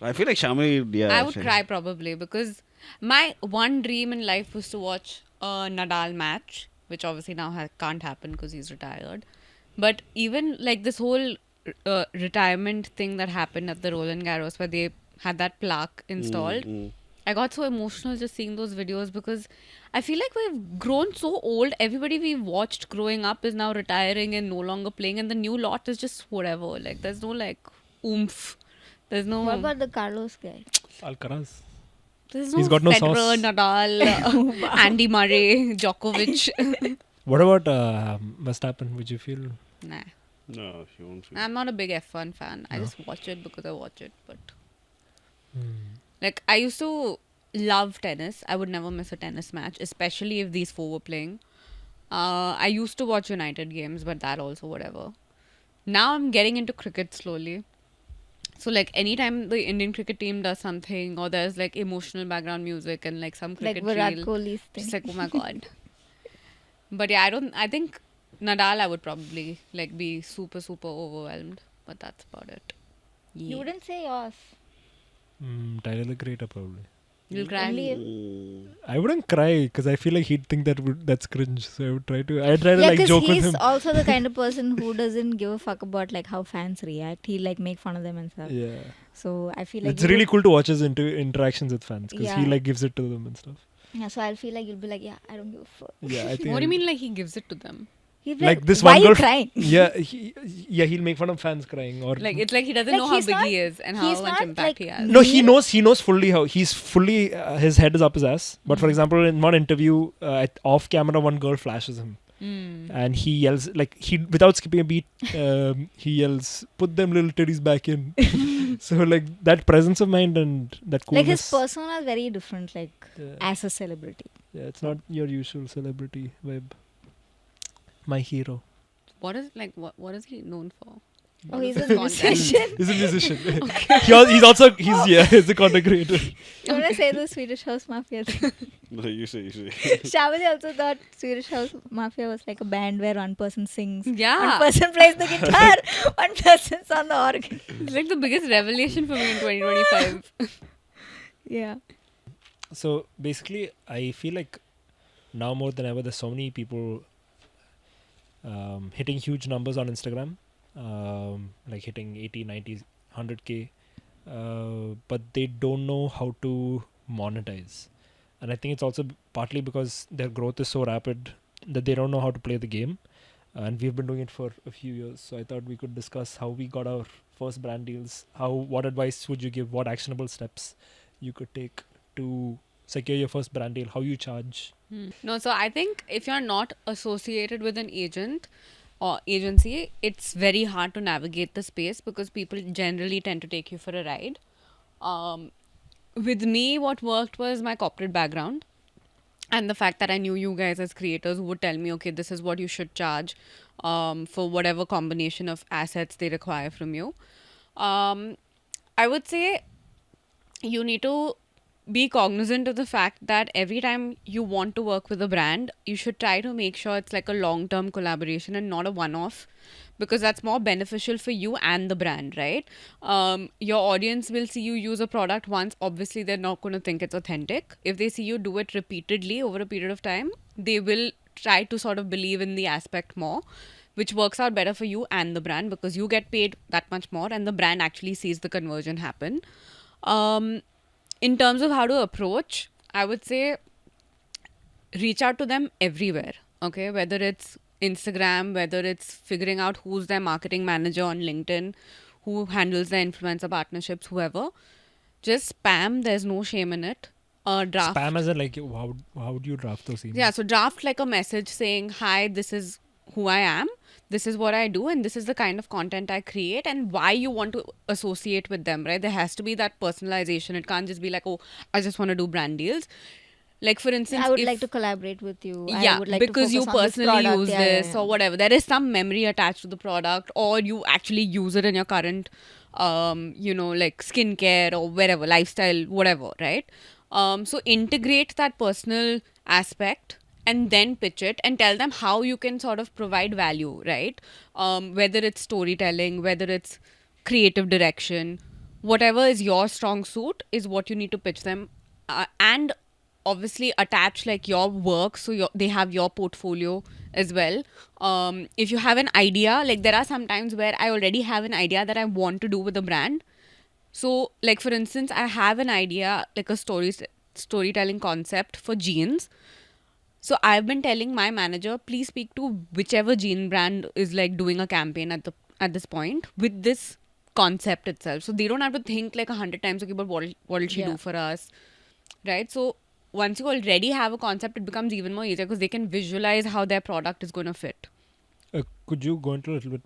I feel like Shamini, I would cry probably because my one dream in life was to watch a Nadal match, which obviously now can't happen because he's retired. But even this whole retirement thing that happened at the Roland Garros where they had that plaque installed, I got so emotional just seeing those videos because I feel like we've grown so old. Everybody we watched growing up is now retiring and no longer playing, and the new lot is just whatever. There's no oomph. There's no. What about the Carlos guy? Alcaraz. There's no He's got no Federer, sauce. Nadal, Andy Murray, Djokovic. What about Verstappen? Would you feel? Nah. No, she won't. I'm not a big F1 fan. I just watch it because I watch it. But I used to love tennis. I would never miss a tennis match, especially if these 4 were playing. I used to watch United games, but that also whatever. Now I'm getting into cricket slowly. So anytime the Indian cricket team does something or there's emotional background music and some cricket Virat reel, Kohli's thing. just oh my god. But yeah, I think Nadal I would probably be super overwhelmed, but that's about it. You Yeah. wouldn't say yours. Tyler the Creator probably. You'll cry. Only if- I wouldn't cry because I feel like he'd think that's cringe. So I would try to Yeah, because joke with he's him. also the kind of person who doesn't give a fuck about how fans react. He make fun of them and stuff. Yeah, So I feel like it's you really would- cool to watch his interactions with fans because Yeah. he gives it to them and stuff. Yeah, so I'll feel like you'll be like, yeah, I don't give a fuck. Yeah, I think. What do you mean he gives it to them? He'll be Like this why one are you girl. crying? Yeah, he'll make fun of fans crying or It's he doesn't Like, know how he's big not- he is and how he's much not, impact he has. No, he knows fully how he's fully his head is up his ass. But for example, in one interview, off camera, one girl flashes him, and he yells he without skipping a beat. He yells, "Put them little titties back in." So that presence of mind and that coolness. Like his persona is very different, Yeah. as a celebrity. Yeah, it's not your usual celebrity vibe. My hero. What is he known for? Oh, he's his a content? musician. He's a musician. he's a content creator. I'm gonna say the Swedish House Mafia thing. No, you say. Shavali also thought Swedish House Mafia was like a band where one person sings, Yeah. one person plays the guitar, one person's on the organ. It's like the biggest revelation for me in 2025. Yeah. So basically, I feel like now more than ever, there's so many people hitting huge numbers on Instagram, like hitting 80, 90, 100K, but they don't know how to monetize. And I think it's also partly because their growth is so rapid that they don't know how to play the game. And we've been doing it for a few years. So I thought we could discuss how we got our first brand deals. What advice would you give? What actionable steps you could take to secure your first brand deal? How you charge? No, so I think if you're not associated with an agent or agency, it's very hard to navigate the space because people generally tend to take you for a ride. With me, what worked was my corporate background and the fact that I knew you guys as creators who would tell me, okay, this is what you should charge for whatever combination of assets they require from you. I would say you need to be cognizant of the fact that every time you want to work with a brand, you should try to make sure it's like a long term collaboration and not a one off because that's more beneficial for you and the brand, right? Your audience will see you use a product once. Obviously, they're not going to think it's authentic. If they see you do it repeatedly over a period of time, they will try to sort of believe in the aspect more, which works out better for you and the brand because you get paid that much more and the brand actually sees the conversion happen. In terms of how to approach, I would say reach out to them everywhere. Okay, whether it's Instagram, whether it's figuring out who's their marketing manager on LinkedIn, who handles their influencer partnerships, whoever. Just spam. There's no shame in it. Draft. Spam as in like how would you draft those emails? Yeah, so draft like a message saying, "Hi, this is who I am. This is what I do, and this is the kind of content I create, and why you want to associate with them." Right? There has to be that personalization. It can't just be like, "Oh, I just want to do brand deals." Like for instance, I would if- like to collaborate with you. yeah, I would like because to you focus on this personally product. use Yeah, yeah, this yeah. or whatever. There is some memory attached to the product, or you actually use it in your current, like skincare or wherever, lifestyle, whatever, right? So integrate that personal aspect and then pitch it and tell them how you can sort of provide value, right? Whether it's storytelling, whether it's creative direction, whatever is your strong suit is what you need to pitch them. And obviously attach like your work so they have your portfolio as well. If you have an idea, like there are some times where I already have an idea that I want to do with a brand. So like for instance, I have an idea like a storytelling concept for jeans. So I've been telling my manager, please speak to whichever jean brand is like doing a campaign at this point with this concept itself. So they don't have to think like 100 times, okay, but what will she Yeah. do for us? Right? So once you already have a concept, it becomes even more easier because they can visualize how their product is going to fit. Could you go into a little bit?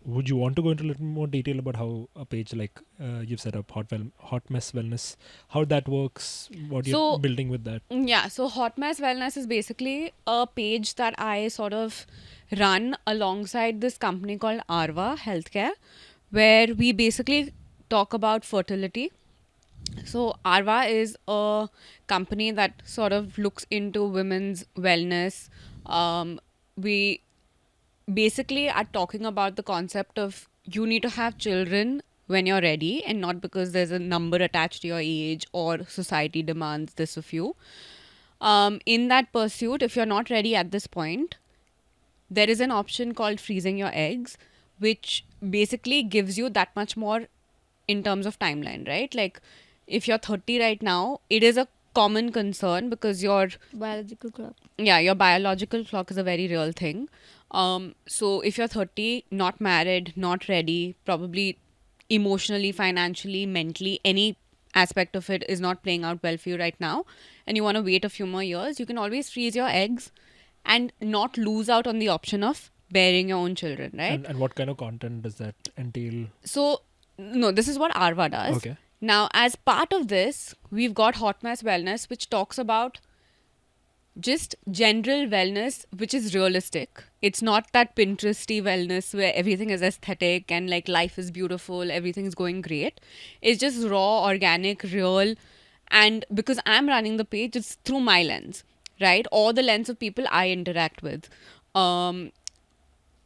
Would you want to go into a little more detail about how a page like you've set up Hot Mess Wellness, how that works, what So- you're building with that? Yeah, so Hot Mess Wellness is basically a page that I sort of run alongside this company called Arva Healthcare, where we basically talk about fertility. So Arva is a company that sort of looks into women's wellness. We basically are talking about the concept of you need to have children when you're ready and not because there's a number attached to your age or society demands this of you. In that pursuit, if you're not ready at this point, there is an option called freezing your eggs, which basically gives you that much more in terms of timeline, right? Like if you're 30 right now, it is a common concern because your Biological clock. your biological clock is a very real thing. So if you're 30, not married, not ready, probably emotionally, financially, mentally, any aspect of it is not playing out well for you right now, and you want to wait a few more years, you can always freeze your eggs and not lose out on the option of bearing your own children, right? And what kind of content does that entail? So, no, this is what Arva does. Okay. Now, as part of this, we've got Hot Mess Wellness, which talks about just general wellness, which is realistic. It's not that Pinteresty wellness where everything is aesthetic and like life is beautiful, everything's going great. It's just raw, organic, real, And because I'm running the page, it's through my lens, right? Or the lens of people I interact with. Um,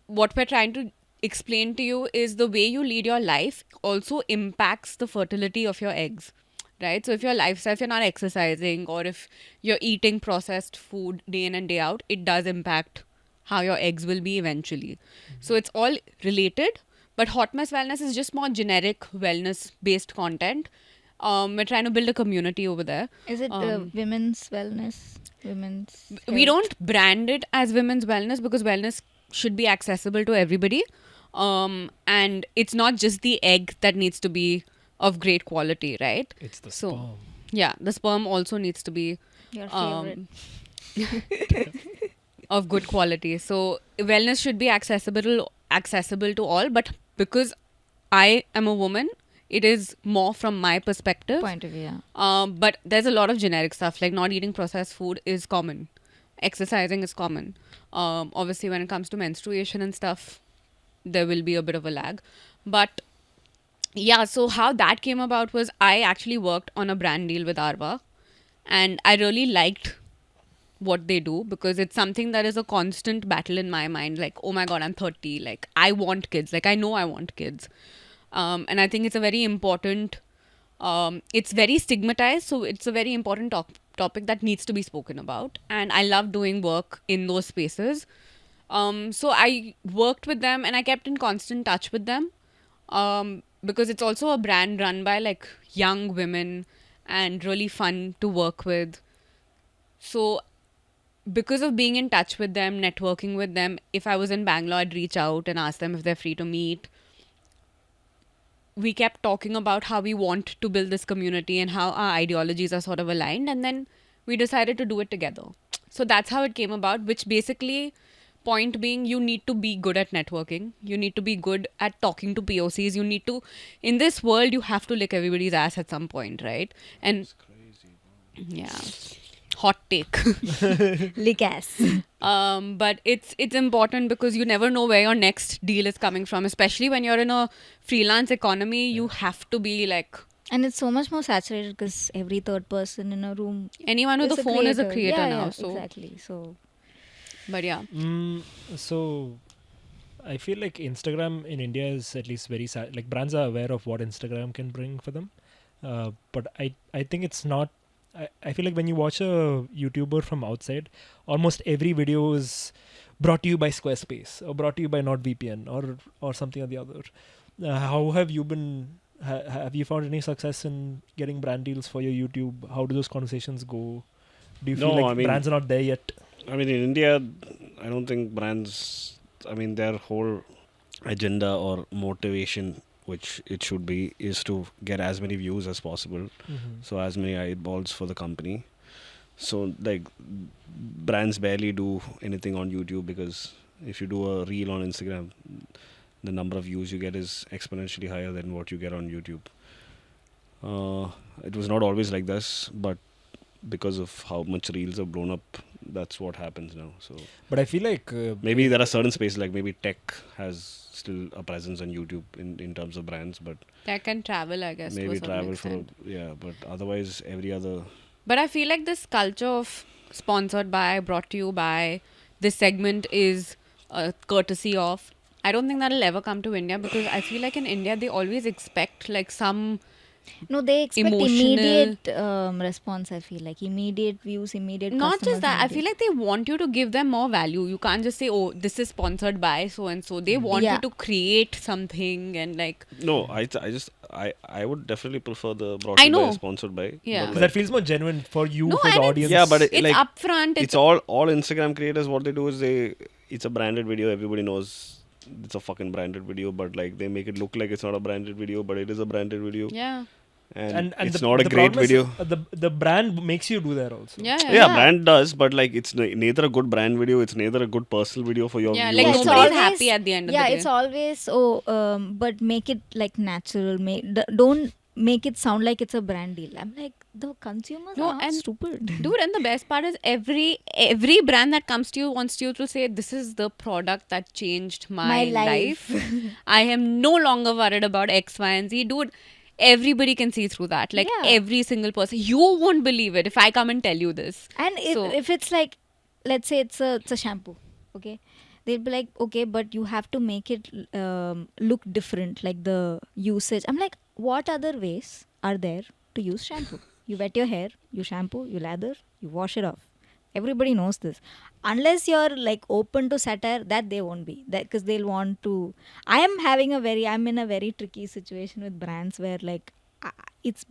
what we're trying to explain to you is the way you lead your life also impacts the fertility of your eggs, right? So if your lifestyle, if you're not exercising or if you're eating processed food day in and day out, it does impact how your eggs will be eventually. So it's all related, but Hot Mess Wellness is just more generic wellness based content. We're trying to build a community over there. Is it women's wellness? Women's. We health? don't brand it as women's wellness because wellness should be accessible to everybody. And it's not just the egg that needs to be of great quality, right? It's the So, sperm. yeah, the sperm also needs to be Your favorite. of good quality. So wellness should be accessible to all, but because I am a woman, it is more from my perspective. Point of view. Yeah. But there's a lot of generic stuff, like not eating processed food is common. Exercising is common. Obviously, when it comes to menstruation and stuff, there will be a bit of a lag. But yeah, so how that came about was I actually worked on a brand deal with Arva, and I really liked what they do because it's something that is a constant battle in my mind. Like, oh my God, I'm 30. Like, I want kids. Like, I know I want kids. And I think it's a very important, it's very stigmatized. So it's a very important topic that needs to be spoken about. And I love doing work in those spaces. So I worked with them and I kept in constant touch with them because it's also a brand run by like young women and really fun to work with. So because of being in touch with them, networking with them, if I was in Bangalore, I'd reach out and ask them if they're free to meet. We kept talking about how we want to build this community and how our ideologies are sort of aligned. And then we decided to do it together. So that's how it came about, which basically, point being, you need to be good at networking. You need to be good at talking to POCs. You need to, in this world, you have to lick everybody's ass at some point, right? And yeah, hot take. Lick ass. But it's important because you never know where your next deal is coming from, especially when you're in a freelance economy. You have to be like And it's so much more saturated because every third person in a room anyone with is a phone is a creator. creator Yeah, now. yeah, So, exactly. So but yeah, So I feel like Instagram in India is at least very like brands are aware of what Instagram can bring for them, but I think it's not. I feel like when you watch a YouTuber from outside, almost every video is brought to you by Squarespace or brought to you by NordVPN or something or the other. How have you been? Have you found any success in getting brand deals for your YouTube? How do those conversations go? Do you feel No, like I mean- brands are not there yet? I mean, in India, I don't think brands, I mean, their whole agenda or motivation, which it should be, is to get as many views as possible. So, as many eyeballs for the company. So, like, brands barely do anything on YouTube because if you do a reel on Instagram, the number of views you get is exponentially higher than what you get on YouTube. It was not always like this, but because of how much reels have blown up, that's what happens now. So But I feel like maybe there are certain spaces like maybe tech has still a presence on YouTube in terms of brands, but tech and travel, I guess. maybe to a certain travel extent. but otherwise every other. But I feel like this culture of sponsored by, brought to you by, this segment is courtesy of. I don't think that'll ever come to India because I feel like in India they always expect like some. no, they expect Emotional- immediate response. I feel like immediate views, immediate. Not just customers, that, I immediate- feel like they want you to give them more value. You can't just say, oh, this is sponsored by so and so. They want Yeah. you to create something and like. No, I would definitely prefer the brought I to you by know. sponsored by. Yeah. but, because like, that feels more genuine for you, No, for and the it's- audience. Yeah, but It's like, upfront. it's all Instagram creators. What they do is it's a branded video. Everybody knows it's a fucking branded video, but like they make it look like it's not a branded video, but it is a branded video, yeah. and it's the, not a the great problem is, video. the brand makes you do that also. Yeah. Yeah, brand does, but like it's neither a good brand video. It's neither a good personal video for your Yeah, viewers. like it's to nobody's watch. happy at the end of yeah, the day. it's always but make it like natural. Don't make it sound like it's a brand deal. I'm like the consumers No, are not and stupid. Dude, and the best part is every brand that comes to you wants you to say, this is the product that changed my My life." life. I am no longer worried about X, Y, and Z. Dude, everybody can see through that. Like Yeah. every single person. You won't believe it if I come and tell you this. And So if it's like, let's say it's a shampoo, okay, they'll be like, okay, but you have to make it look different, like the usage. I'm like, what other ways are there to use shampoo? You wet your hair, you shampoo, you lather, you wash it off. Everybody knows this. Unless you're like open to satire, that they won't be. That because they'll want to. I'm in a very tricky situation with brands where like it's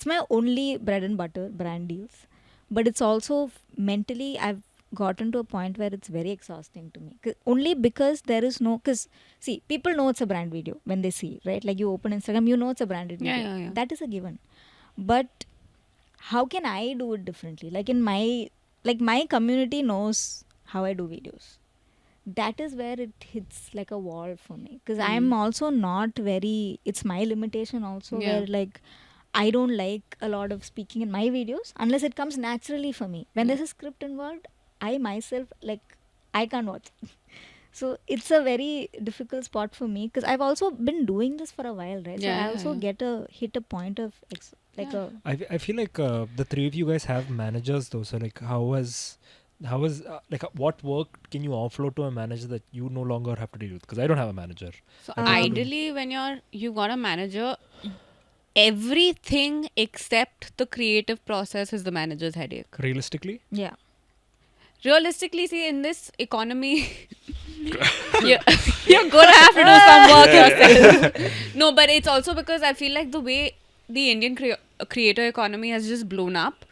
my only bread and butter brand deals, but it's also mentally I've gotten to a point where it's very exhausting to me. Only because there is no, because see, people know it's a brand video when they see, right? Like you open Instagram, you know it's a branded Yeah, video. yeah. That is a given. But how can I do it differently? Like my community knows how I do videos. That is where it hits like a wall for me, because I'm also not very, it's my limitation also, Yeah. where like I don't like a lot of speaking in my videos unless it comes naturally for me. When there's a script involved, I myself, like, I can't watch. So it's a very difficult spot for me, because I've also been doing this for a while, right? So Yeah, I yeah, also yeah. hit a point of like a I feel like the three of you guys have managers though. So like, how is like what work can you offload to a manager that you no longer have to deal with? Because I don't have a manager. So Like, how do- ideally, when you've got a manager, everything except the creative process is the manager's headache. realistically, yeah. Realistically, see, in this economy, you're gonna have to do some work yourself. No, but it's also because I feel like the way the Indian creator economy has just blown up,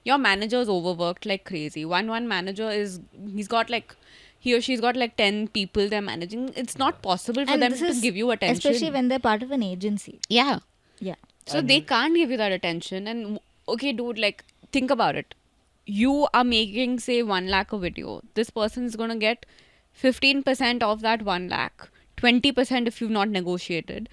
your manager is overworked like crazy. One manager he's got like, he or she's got like 10 people they're managing. It's not possible for And them this to is give you attention. especially when they're part of an agency. Yeah. Yeah. So they can't give you that attention. And okay, dude, like, think about it. You are making, say, 1 lakh a video. This person is going to get 15% of that 1 lakh, 20% if you've not negotiated.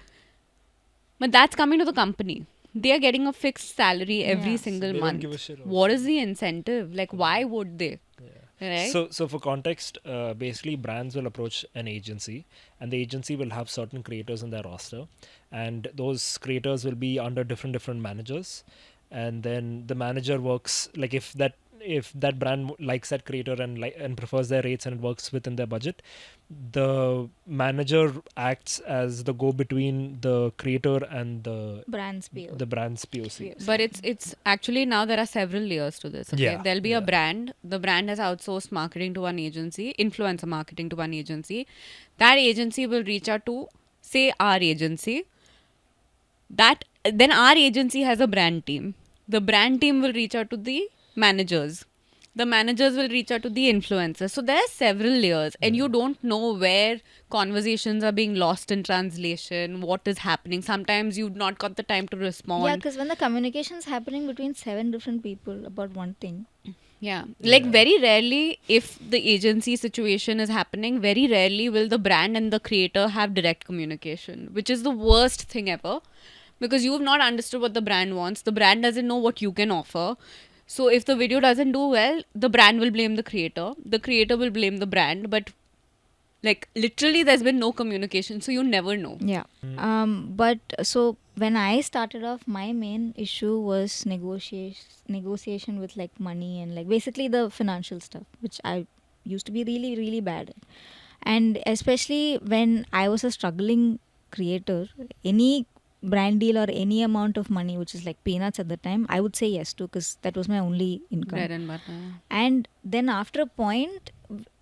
But that's coming to the company. They are getting a fixed salary every Yeah. single They don't month. give a shit What also. is the incentive? Like, why would they? Right? So for context, basically brands will approach an agency, and the agency will have certain creators in their roster, and those creators will be under different managers, and then the manager works like if that brand likes that creator and prefers their rates and it works within their budget, the manager acts as the go between the creator and Brands PO. the brand's POC. But it's actually now there are several layers to this. Okay, Yeah, there'll be a yeah. brand. The brand has outsourced marketing to one agency, influencer marketing to one agency. That agency will reach out to, say, our agency. That then our agency has a brand team. The brand team will reach out to the managers. The managers will reach out to the influencers. So there are several layers, and you don't know where conversations are being lost in translation, what is happening. Sometimes you've not got the time to respond. Yeah, because when the communication is happening between 7 different people about one thing. Yeah. Like very rarely, if the agency situation is happening, very rarely will the brand and the creator have direct communication, which is the worst thing ever, because you've not understood what the brand wants. The brand doesn't know what you can offer. So if the video doesn't do well, the brand will blame the creator will blame the brand, but like literally there's been no communication, so you never know. Yeah. But so when I started off, my main issue was negotiation with like money and like basically the financial stuff, which I used to be really, really bad at. And especially when I was a struggling creator, any brand deal or any amount of money, which is like peanuts at the time, I would say yes to, because that was my only income. Bread and butter. And then after a point,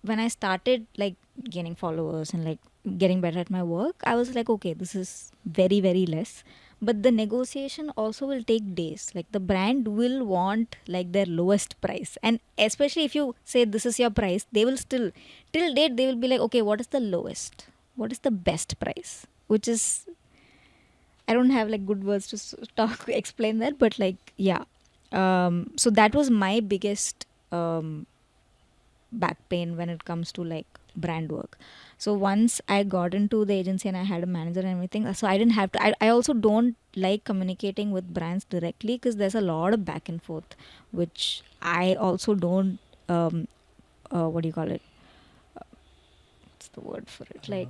when I started like gaining followers and like getting better at my work, I was like, okay, this is very, very less. But the negotiation also will take days. Like the brand will want like their lowest price. And especially if you say this is your price, they will still, till date, they will be like, okay, what is the lowest? What is the best price? Which is, I don't have like good words to explain that, but like, yeah. So that was my biggest back pain when it comes to like brand work. So once I got into the agency and I had a manager and everything, so I didn't have to. I also don't like communicating with brands directly, because there's a lot of back and forth, which I also don't. What do you call it? What's the word for it? Like,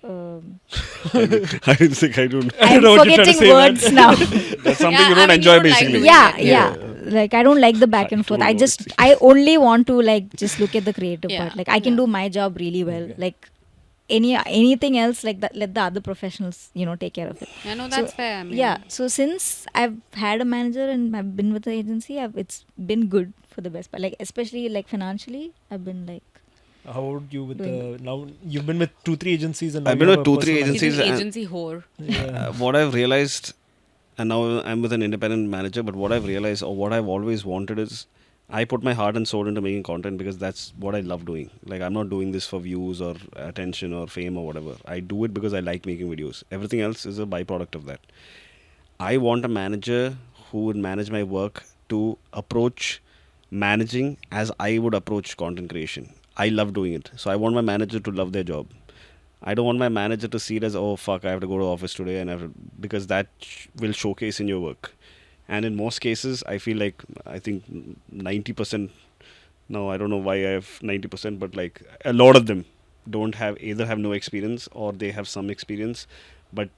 I didn't think I don't. I'm know what you're trying to forgetting say, man. words now. That's something Yeah, you I don't mean, enjoy you don't like basically. doing Yeah, it, yeah. Like I don't like the back and forth. don't I know. just I only want to like just look at the creative Yeah, part. Like I can yeah. do my job really well. Okay. Like anything else like that, let the other professionals take care of it. Yeah, no, So, that's fair. I mean, yeah, so since I've had a manager and I've been with the agency, it's been good for the best part. Like especially like financially, I've been like How would you with Doing the now? You've been with 2-3 agencies and now I've you been have with a 2-3 personal he's agencies. an and- agency whore. Yeah. What I've realized, and now I'm with an independent manager, but what I've realized or what I've always wanted is I put my heart and soul into making content because that's what I love doing. Like, I'm not doing this for views or attention or fame or whatever. I do it because I like making videos. Everything else is a byproduct of that. I want a manager who would manage my work to approach managing as I would approach content creation. I love doing it. So I want my manager to love their job. I don't want my manager to see it as, oh fuck, I have to go to office today, and I have to, because that will showcase in your work. And in most cases, I feel like I think 90%. No, I don't know why I have 90%, but like a lot of them don't have either have no experience or they have some experience, but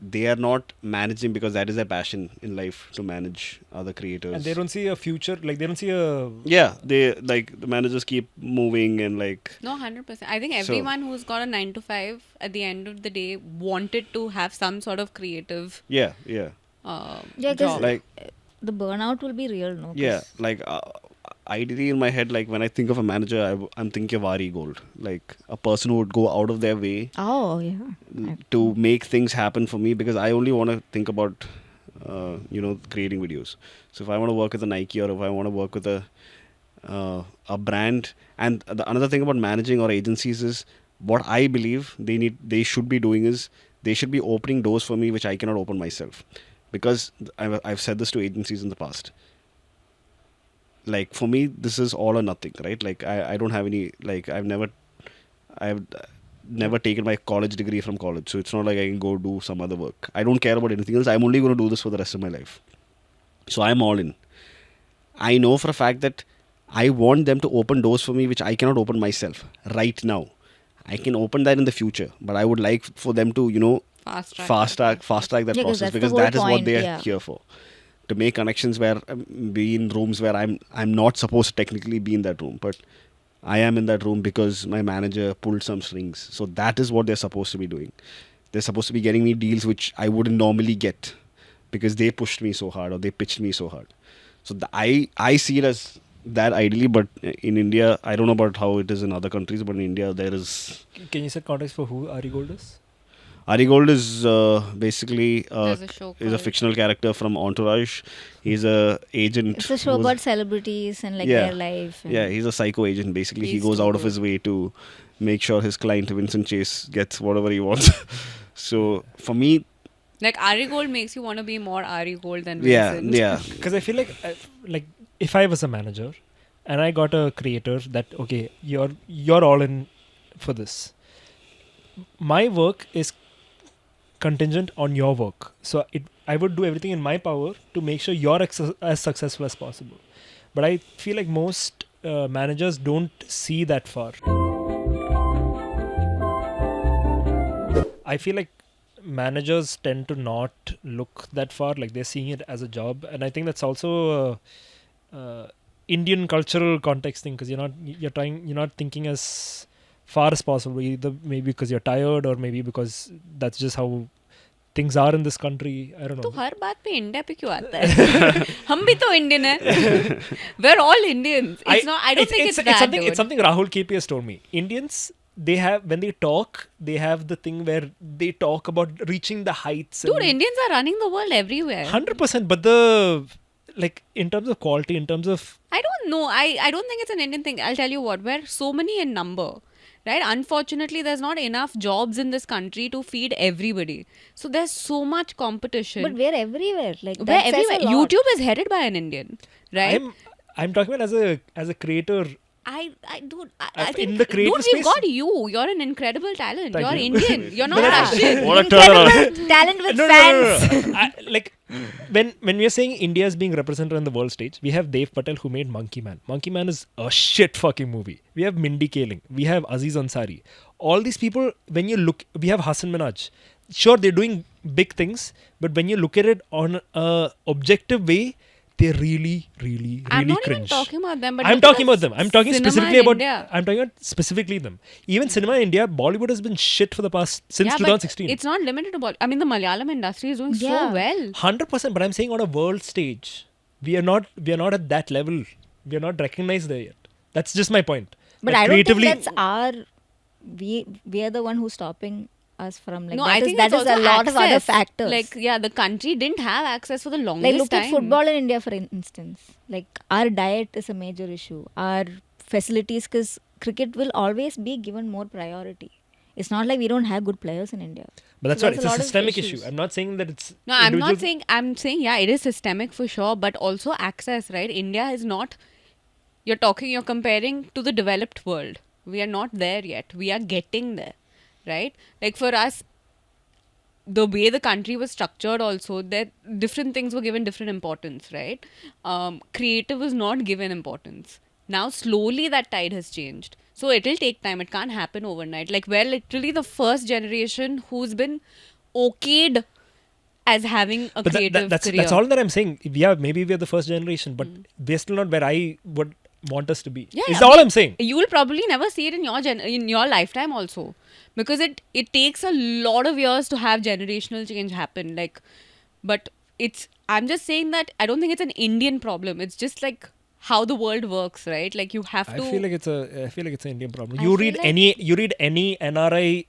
they are not managing because that is their passion in life to manage other creators. And they don't see a future, like they don't see a. Yeah, they like the managers keep moving and like. No, 100%. I think So- everyone who's got a 9 to 5 at the end of the day wanted to have some sort of creative Yeah. yeah, because job. Like the burnout will be real, no? 'Cause yeah, like ideally in my head, like when I think of a manager, I'm thinking of Ari Gold, like a person who would go out of their way Oh yeah. to make things happen for me because I only want to think about, creating videos. So if I want to work with a Nike or if I want to work with a brand, and another thing about managing or agencies is what I believe they should be doing is they should be opening doors for me which I cannot open myself, because I've said this to agencies in the past. Like for me, this is all or nothing, right? Like I don't have any, like I've never taken my college degree from college, so it's not like I can go do some other work. I don't care about anything else. I'm only going to do this for the rest of my life. So I'm all in. I know for a fact that I want them to open doors for me which I cannot open myself right now. I can open that in the future, but I would like for them to, fast track that Yeah, 'cause process, that's the because whole that is what point, they are yeah. here for. To make connections where be in rooms where I'm not supposed to technically be in that room, but I am in that room because my manager pulled some strings. So that is what they're supposed to be doing. They're supposed to be getting me deals which I wouldn't normally get because they pushed me so hard or they pitched me so hard. So I see it as that ideally, but in India, I don't know about how it is in other countries, but in India there is. Can you set context for who Ari Gold is? Ari Gold is basically There's a show is a called- fictional character from Entourage. He's a agent. It's a show who's- about celebrities and like Yeah. their life. And Yeah, he's a psycho agent. Basically, he He's goes too out of good. his way to make sure his client Vincent Chase gets whatever he wants. So for me, Like Ari Gold makes you want to be more Ari Gold than yeah, Vincent. yeah, Because I feel like if I was a manager and I got a creator that okay, you're all in for this. My work is contingent on your work, so I would do everything in my power to make sure you're as successful as possible. But I feel like most managers don't see that far. I feel like managers tend to not look that far, like they're seeing it as a job, and I think that's also Indian cultural context thing, because you're not thinking as far as possible, either maybe because you're tired or maybe because that's just how things are in this country. I don't तो know. हर बात पे India पे क्यों आता है? हम भी तो इंडियन हैं. We're all Indians. I don't think it's that. something. Dude. It's something Rahul KPS told me. Indians, they have, when they talk, they have the thing where they talk about reaching the heights. Dude, Indians are running the world everywhere. 100%. But the, like, in terms of quality, in terms of, I don't know. I don't think it's an Indian thing. I'll tell you what. We're so many in number. Right? Unfortunately, there's not enough jobs in this country to feed everybody. So there's so much competition. But we're everywhere. Like We're that says everywhere. a lot. YouTube is headed by an Indian. Right? I'm talking about as a creator. I In think, the creative dude, we've space- got you. You're an incredible talent. Thank You're you. Indian. You're not But Russian. What a turnaround. Incredible talent with No, fans. like when we are saying India is being represented on the world stage, we have Dev Patel who made Monkey Man. Monkey Man is a shit fucking movie. We have Mindy Kaling. We have Aziz Ansari. All these people, when you look, we have Hassan Minhaj. Sure, they're doing big things, but when you look at it on a objective way, they're really, really, really I'm not cringe. even talking about them, but I'm look talking at about them. I'm talking cinema specifically in about. India. I'm talking about specifically them. Even cinema in India, Bollywood has been shit for the past since Yeah, but 2016. it's not limited to Bollywood. I mean, the Malayalam industry is doing so Yeah. well. 100%, but I'm saying on a world stage, we are not at that level. We are not recognized there yet. That's just my point. But That I don't think creatively, that's our. We are the one who's stopping us from like No, that I is, think that it's is a also lot of other access. factors. Like, yeah, the country didn't have access for the like longest look time. at football in India for instance. Like our diet is a major issue. Our facilities, because cricket will always be given more priority. It's not like we don't have good players in India. but that's So what there's it's a lot of systemic issues. issue. I'm not saying that it's. No, I'm not individual- saying. I'm saying, yeah, it is systemic for sure, but also access, right? India is not. You're comparing to the developed world. We are not there yet. We are getting there, right? Like for us, the way the country was structured, also, that different things were given different importance, right? Creative was not given importance. Now, slowly, that tide has changed. So it'll take time. It can't happen overnight. Like we're literally the first generation who's been okayed as having a But creative that's career. all that I'm saying. Yeah, maybe we're the first generation, but we're still not where I would want us to be. Yeah, Is yeah, all I'm saying. You will probably never see it in your lifetime also, because it takes a lot of years to have generational change happen. Like, but I'm just saying that I don't think it's an Indian problem. It's just like how the world works, right? Like you have to. I feel like it's an Indian problem. I You feel read like- any NRI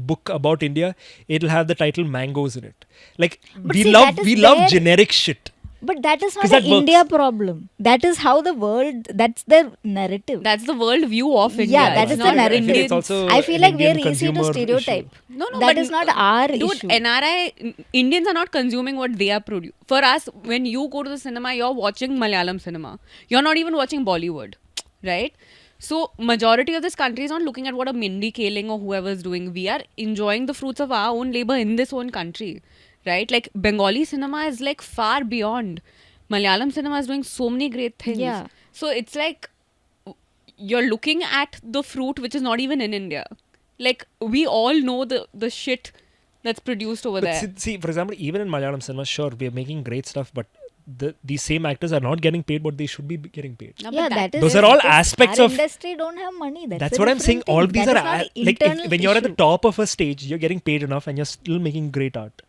book about India, it'll have the title Mangoes in it. Like But see, that is love their- generic shit. But that is not 'Cause an that works. India problem. That is how the world. That's their narrative. That's the world view of India. Yeah, that It's is the not narrative. I feel it's Indians. also I feel an like we're Indian easy to consumer stereotype. issue. No, That but is not our dude, issue. NRI Indians are not consuming what they are producing. For us, when you go to the cinema, you're watching Malayalam cinema. You're not even watching Bollywood, right? So majority of this country is not looking at what a Mindy Kaling or whoever is doing. We are enjoying the fruits of our own labor in this own country, right? Like Bengali cinema is like far beyond. Malayalam cinema is doing so many great things. Yeah. So it's like you're looking at the fruit which is not even in India. Like we all know the shit that's produced over But there. see, for example, even in Malayalam cinema, sure, we're making great stuff, but these same actors are not getting paid what they should be getting paid. No, but Yeah, that is. Those are all because aspects our of- industry don't have money. That's a what I'm saying. different All thing. of these That are is not an like internal when you're at the issue. top of a stage, you're getting paid enough, and you're still making great art.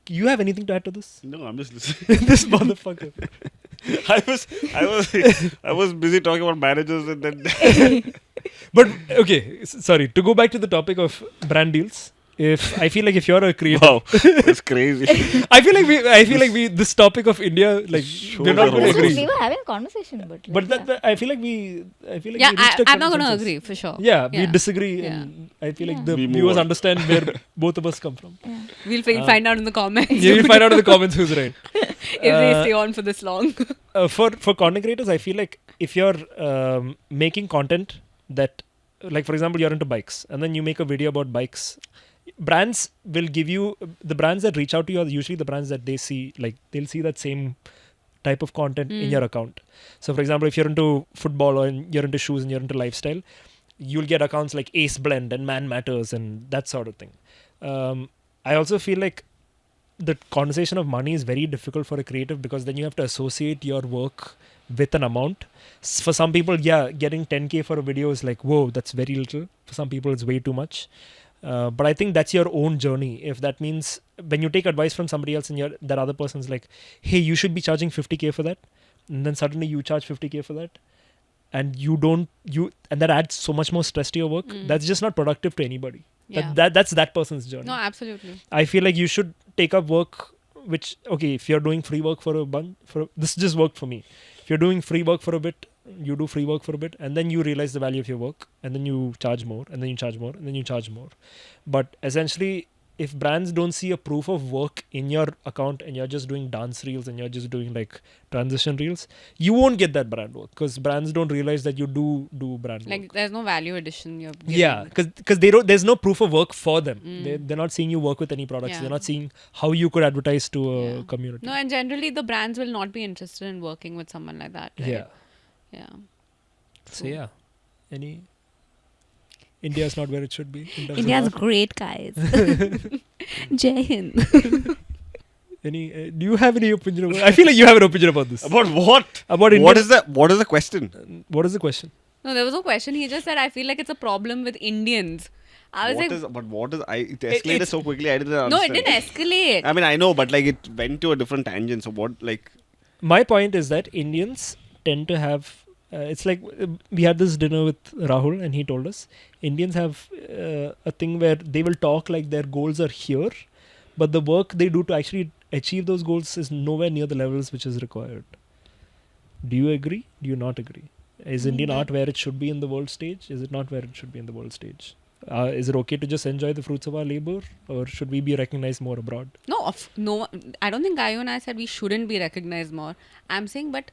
You have anything to add to this? No, I'm just listening. This motherfucker. I was busy talking about managers and then But okay, sorry. To go back to the topic of brand deals, I feel like if you're a creator, wow, that's crazy. I feel like we this topic of India, like Shows we're not are going to all This was- agree. we were having a conversation, but. But like, that, I feel like we yeah, reached a I'm not gonna consensus. agree for sure. Yeah, we disagree, Yeah. and I feel like Yeah. the We move viewers on. understand where both of us come from. yeah. We'll find out in the comments Yeah, you'll find out in the comments who's right. if they stay on for this long. For content creators, I feel like if you're making content that, like for example, you're into bikes, and then you make a video about bikes, brands will give you the brands that reach out to you are usually the brands that they see, like they'll see that same type of content in your account. So, for example, if you're into football or you're into shoes and you're into lifestyle, you'll get accounts like Ace Blend and Man Matters and that sort of thing. I also feel like the conversation of money is very difficult for a creative because then you have to associate your work with an amount. For some people, yeah, getting 10K for a video is like, whoa, that's very little. For some people, it's way too much. But I think that's your own journey. If that means when you take advice from somebody else and that other person's like, hey, you should be charging 50K for that. And then suddenly you charge 50K for that. And and that adds so much more stress to your work. That's just not productive to anybody. Yeah. That's that person's journey. No, absolutely. I feel like you should take up work which, okay, if you're doing free work for a bunch, this just worked for me. If you're doing free work for a bit, you do free work for a bit, and then you realize the value of your work, and then you charge more, and then you charge more, and then you charge more. But essentially, if brands don't see a proof of work in your account and you're just doing dance reels and you're just doing like transition reels, you won't get that brand work because brands don't realize that you do brand Like work. there's no value addition you're giving. Yeah, because they don't. There's no proof of work for them. They're not seeing you work with any products. Yeah. They're not seeing how you could advertise to a Yeah. community. No, and generally the brands will not be interested in working with someone like that. Right? Yeah. Yeah. So yeah, any India's not where it should be. In terms India's of art. great, guys. Jai Hind. Any? Do you have any opinion? I feel like you have an opinion about this. About what? About What Indian- is the question? What is the question? No, there was no question. He just said, I feel like it's a problem with Indians. I was like, It escalated it's- so quickly. I didn't no, understand. it didn't escalate. I mean, I know, but like it went to a different tangent. So what? Like, My point is that Indians tend to have. It's like we had this dinner with Rahul, and he told us Indians have a thing where they will talk like their goals are here, but the work they do to actually achieve those goals is nowhere near the levels which is required. Do you agree? Do you not agree? Is Indian art where it should be in the world stage? Is it not where it should be in the world stage? Is it okay to just enjoy the fruits of our labor, or should we be recognized more abroad? No, I don't think Gayu and I said we shouldn't be recognized more. I'm saying, but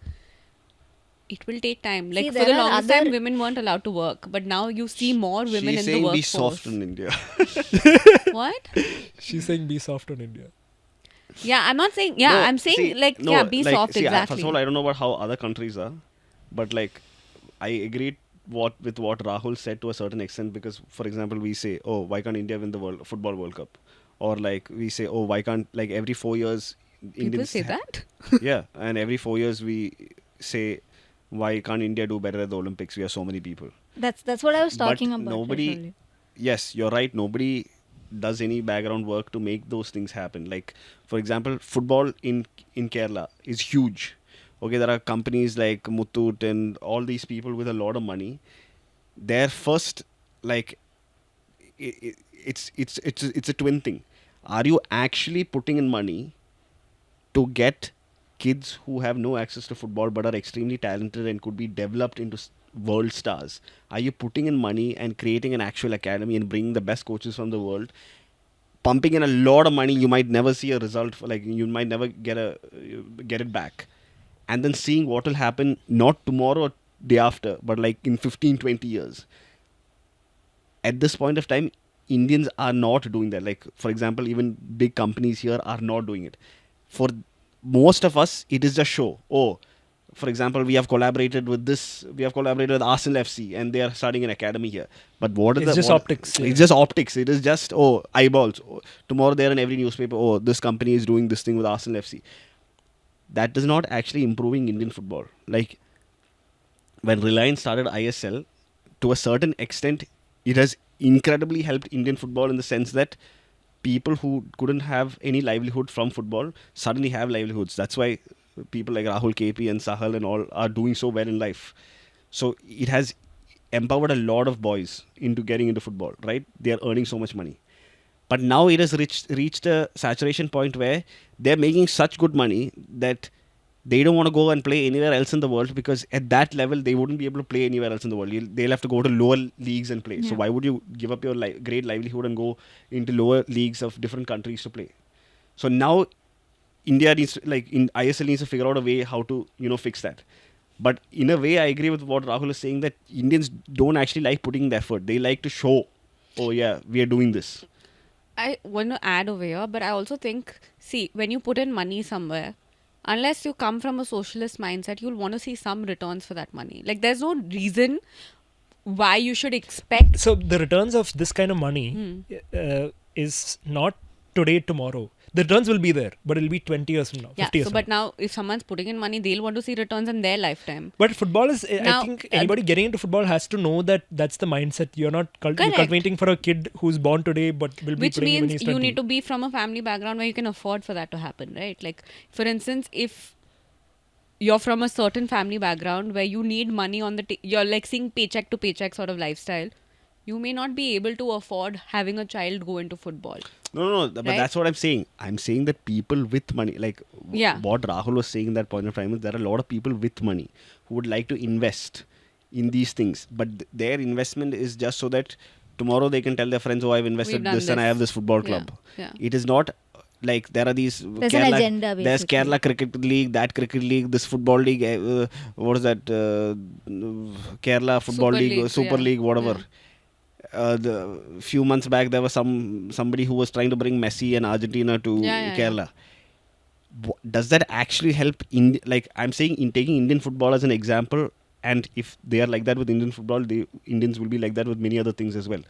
it will take time. Like See, for there the are longest other- time, women weren't allowed to work, but now you see more women she's in the saying workforce. be soft in India. What? She's saying be soft on India. Yeah, I'm not saying. Yeah, No, I'm saying see, like no, yeah, be like, soft see, exactly. First of all, I don't know about how other countries are, but like I agreed with what Rahul said to a certain extent because, for example, we say, oh, why can't India win the football World Cup, or like we say, oh, why can't like every 4 years People Indians say that. yeah, and every 4 years we say, why can't India do better at the Olympics? We have so many people. That's what I was But talking about. nobody- Actually. Yes, you're right. Nobody does any background work to make those things happen. Like, for example, football in Kerala is huge. Okay, there are companies like Muthoot and all these people with a lot of money. Their first, like, it's a twin thing. Are you actually putting in money to get kids who have no access to football but are extremely talented and could be developed into world stars? Are you putting in money and creating an actual academy and bringing the best coaches from the world, pumping in a lot of money? You might never see a result like you might never get it back, and then seeing what will happen not tomorrow or day after but like in 15-20 years. At this point of time, Indians are not doing that. Like, for example, even big companies here are not doing it. For most of us, it is just show. Oh, for example, we have collaborated with Arsenal FC and they are starting an academy here. But what is It's just optics, yeah. It's just optics. It is just, oh, eyeballs. Oh, tomorrow they're in every newspaper, oh, this company is doing this thing with Arsenal FC. That is not actually improving Indian football. Like, when Reliance started ISL, to a certain extent, it has incredibly helped Indian football in the sense that people who couldn't have any livelihood from football suddenly have livelihoods. That's why people like Rahul KP and Sahal and all are doing so well in life. So it has empowered a lot of boys into getting into football, right? They are earning so much money. But now it has reached a saturation point where they're making such good money that they don't want to go and play anywhere else in the world because at that level they wouldn't be able to play anywhere else in the world. They'll have to go to lower leagues and play. So Yeah. why would you give up your great livelihood and go into lower leagues of different countries to play? So now India needs to, like in ISL needs to figure out a way how to fix that. But in a way, I agree with what Rahul is saying that Indians don't actually like putting in the effort. They like to show, oh yeah, we are doing this. I want to add over here, but I also think, see, when you put in money somewhere, unless you come from a socialist mindset, you'll want to see some returns for that money. Like, there's no reason why you should expect. So the returns of this kind of money is not today, tomorrow. The returns will be there, but it'll be 20 years from now, 50 Yeah, years so from but now. now if someone's putting in money, they'll want to see returns in their lifetime. But football is, Now, I think anybody getting into football has to know that that's the mindset. You're not you're Correct. cultivating for a kid who's born today but will be Which playing when means he's you 20. need to be from a family background where you can afford for that to happen, right? Like, for instance, if you're from a certain family background where you need money on you're like seeing paycheck to paycheck sort of lifestyle, you may not be able to afford having a child go into football. No, but Right? that's what I'm saying. I'm saying that people with money, like Yeah. what Rahul was saying in that point of time, is there are a lot of people with money who would like to invest in these things, but their investment is just so that tomorrow they can tell their friends, oh, I've invested We've done this and I this. have this football club. Yeah. It is not like there are these There's an agenda, there's basically. Kerala cricket league, that cricket league, this football league, what is that, Kerala football Super league, League, super yeah. league, whatever. Yeah. The few months back there was somebody who was trying to bring Messi and Argentina to Yeah. Kerala. Does that actually help in, like, I'm saying, in taking Indian football as an example, and if they are like that with Indian football, Indians will be like that with many other things as well.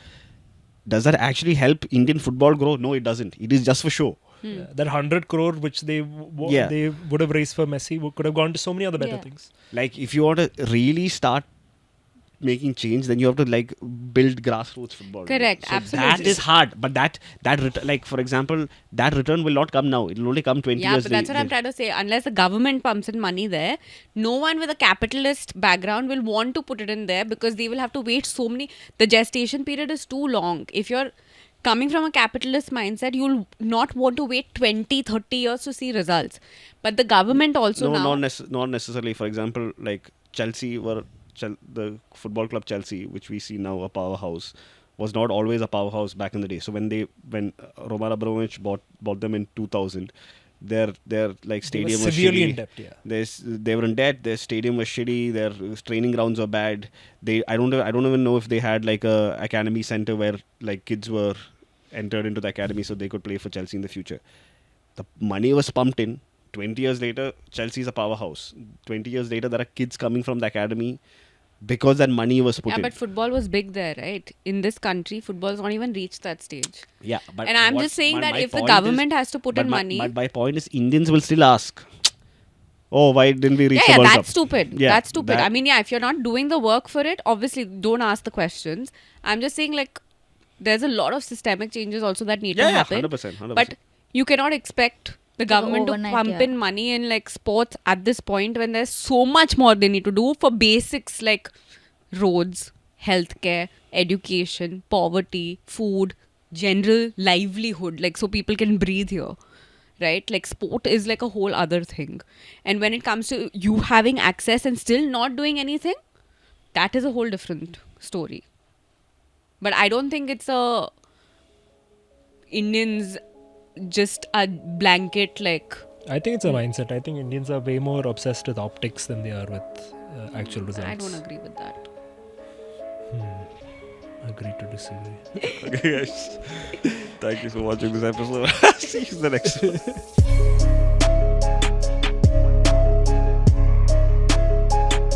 Does that actually help Indian football grow? No, it doesn't. It is just for show. That 100 crore which they they would have raised for Messi could have gone to so many other better things. Like, if you want to really start making change, then you have to like build grassroots football. Correct, So absolutely. that is hard, but that like, for example, that return will not come now. It will only come 20 Yeah, years but that's what I'm trying to say. Unless the government pumps in money there, no one with a capitalist background will want to put it in there because they will have to wait so many. The gestation period is too long. If you're coming from a capitalist mindset, you'll not want to wait 20, 30 years to see results. But the government also now. not necessarily. For example, like Chelsea the football club Chelsea, which we see now a powerhouse, was not always a powerhouse back in the day. So when Roman Abramovich bought them in 2000, their like stadium was severely shitty. in debt, yeah. They were in debt. Their stadium was shitty. Their training grounds were bad. I don't even know if they had like a academy center where like kids were entered into the academy so they could play for Chelsea in the future. The money was pumped in. 20 years later, Chelsea is a powerhouse. 20 years later, there are kids coming from the academy because that money was put Yeah, in. but football was big there, right? In this country, football's not even reached that stage. Yeah, but And I'm just saying that if the government has to put in money. But my point is, Indians will still ask, oh, why didn't we reach Yeah, the World that's Cup? stupid. Yeah, That's stupid. that- I mean, yeah, if you're not doing the work for it, obviously don't ask the questions. I'm just saying, like, there's a lot of systemic changes also that need to Yeah, happen. 100%. But you cannot expect the government to overnight, pump yeah. in money in like sports at this point when there's so much more they need to do for basics like roads, healthcare, education, poverty, food, general livelihood, like so people can breathe here. Right? Like sport is like a whole other thing. And when it comes to you having access and still not doing anything, that is a whole different story. But I don't think it's a Indians just a blanket like I think it's a mindset. I think Indians are way more obsessed with optics than they are with actual results. I don't agree with that. Agree to disagree. Okay, guys. Thank you for watching this episode. See you in the next one.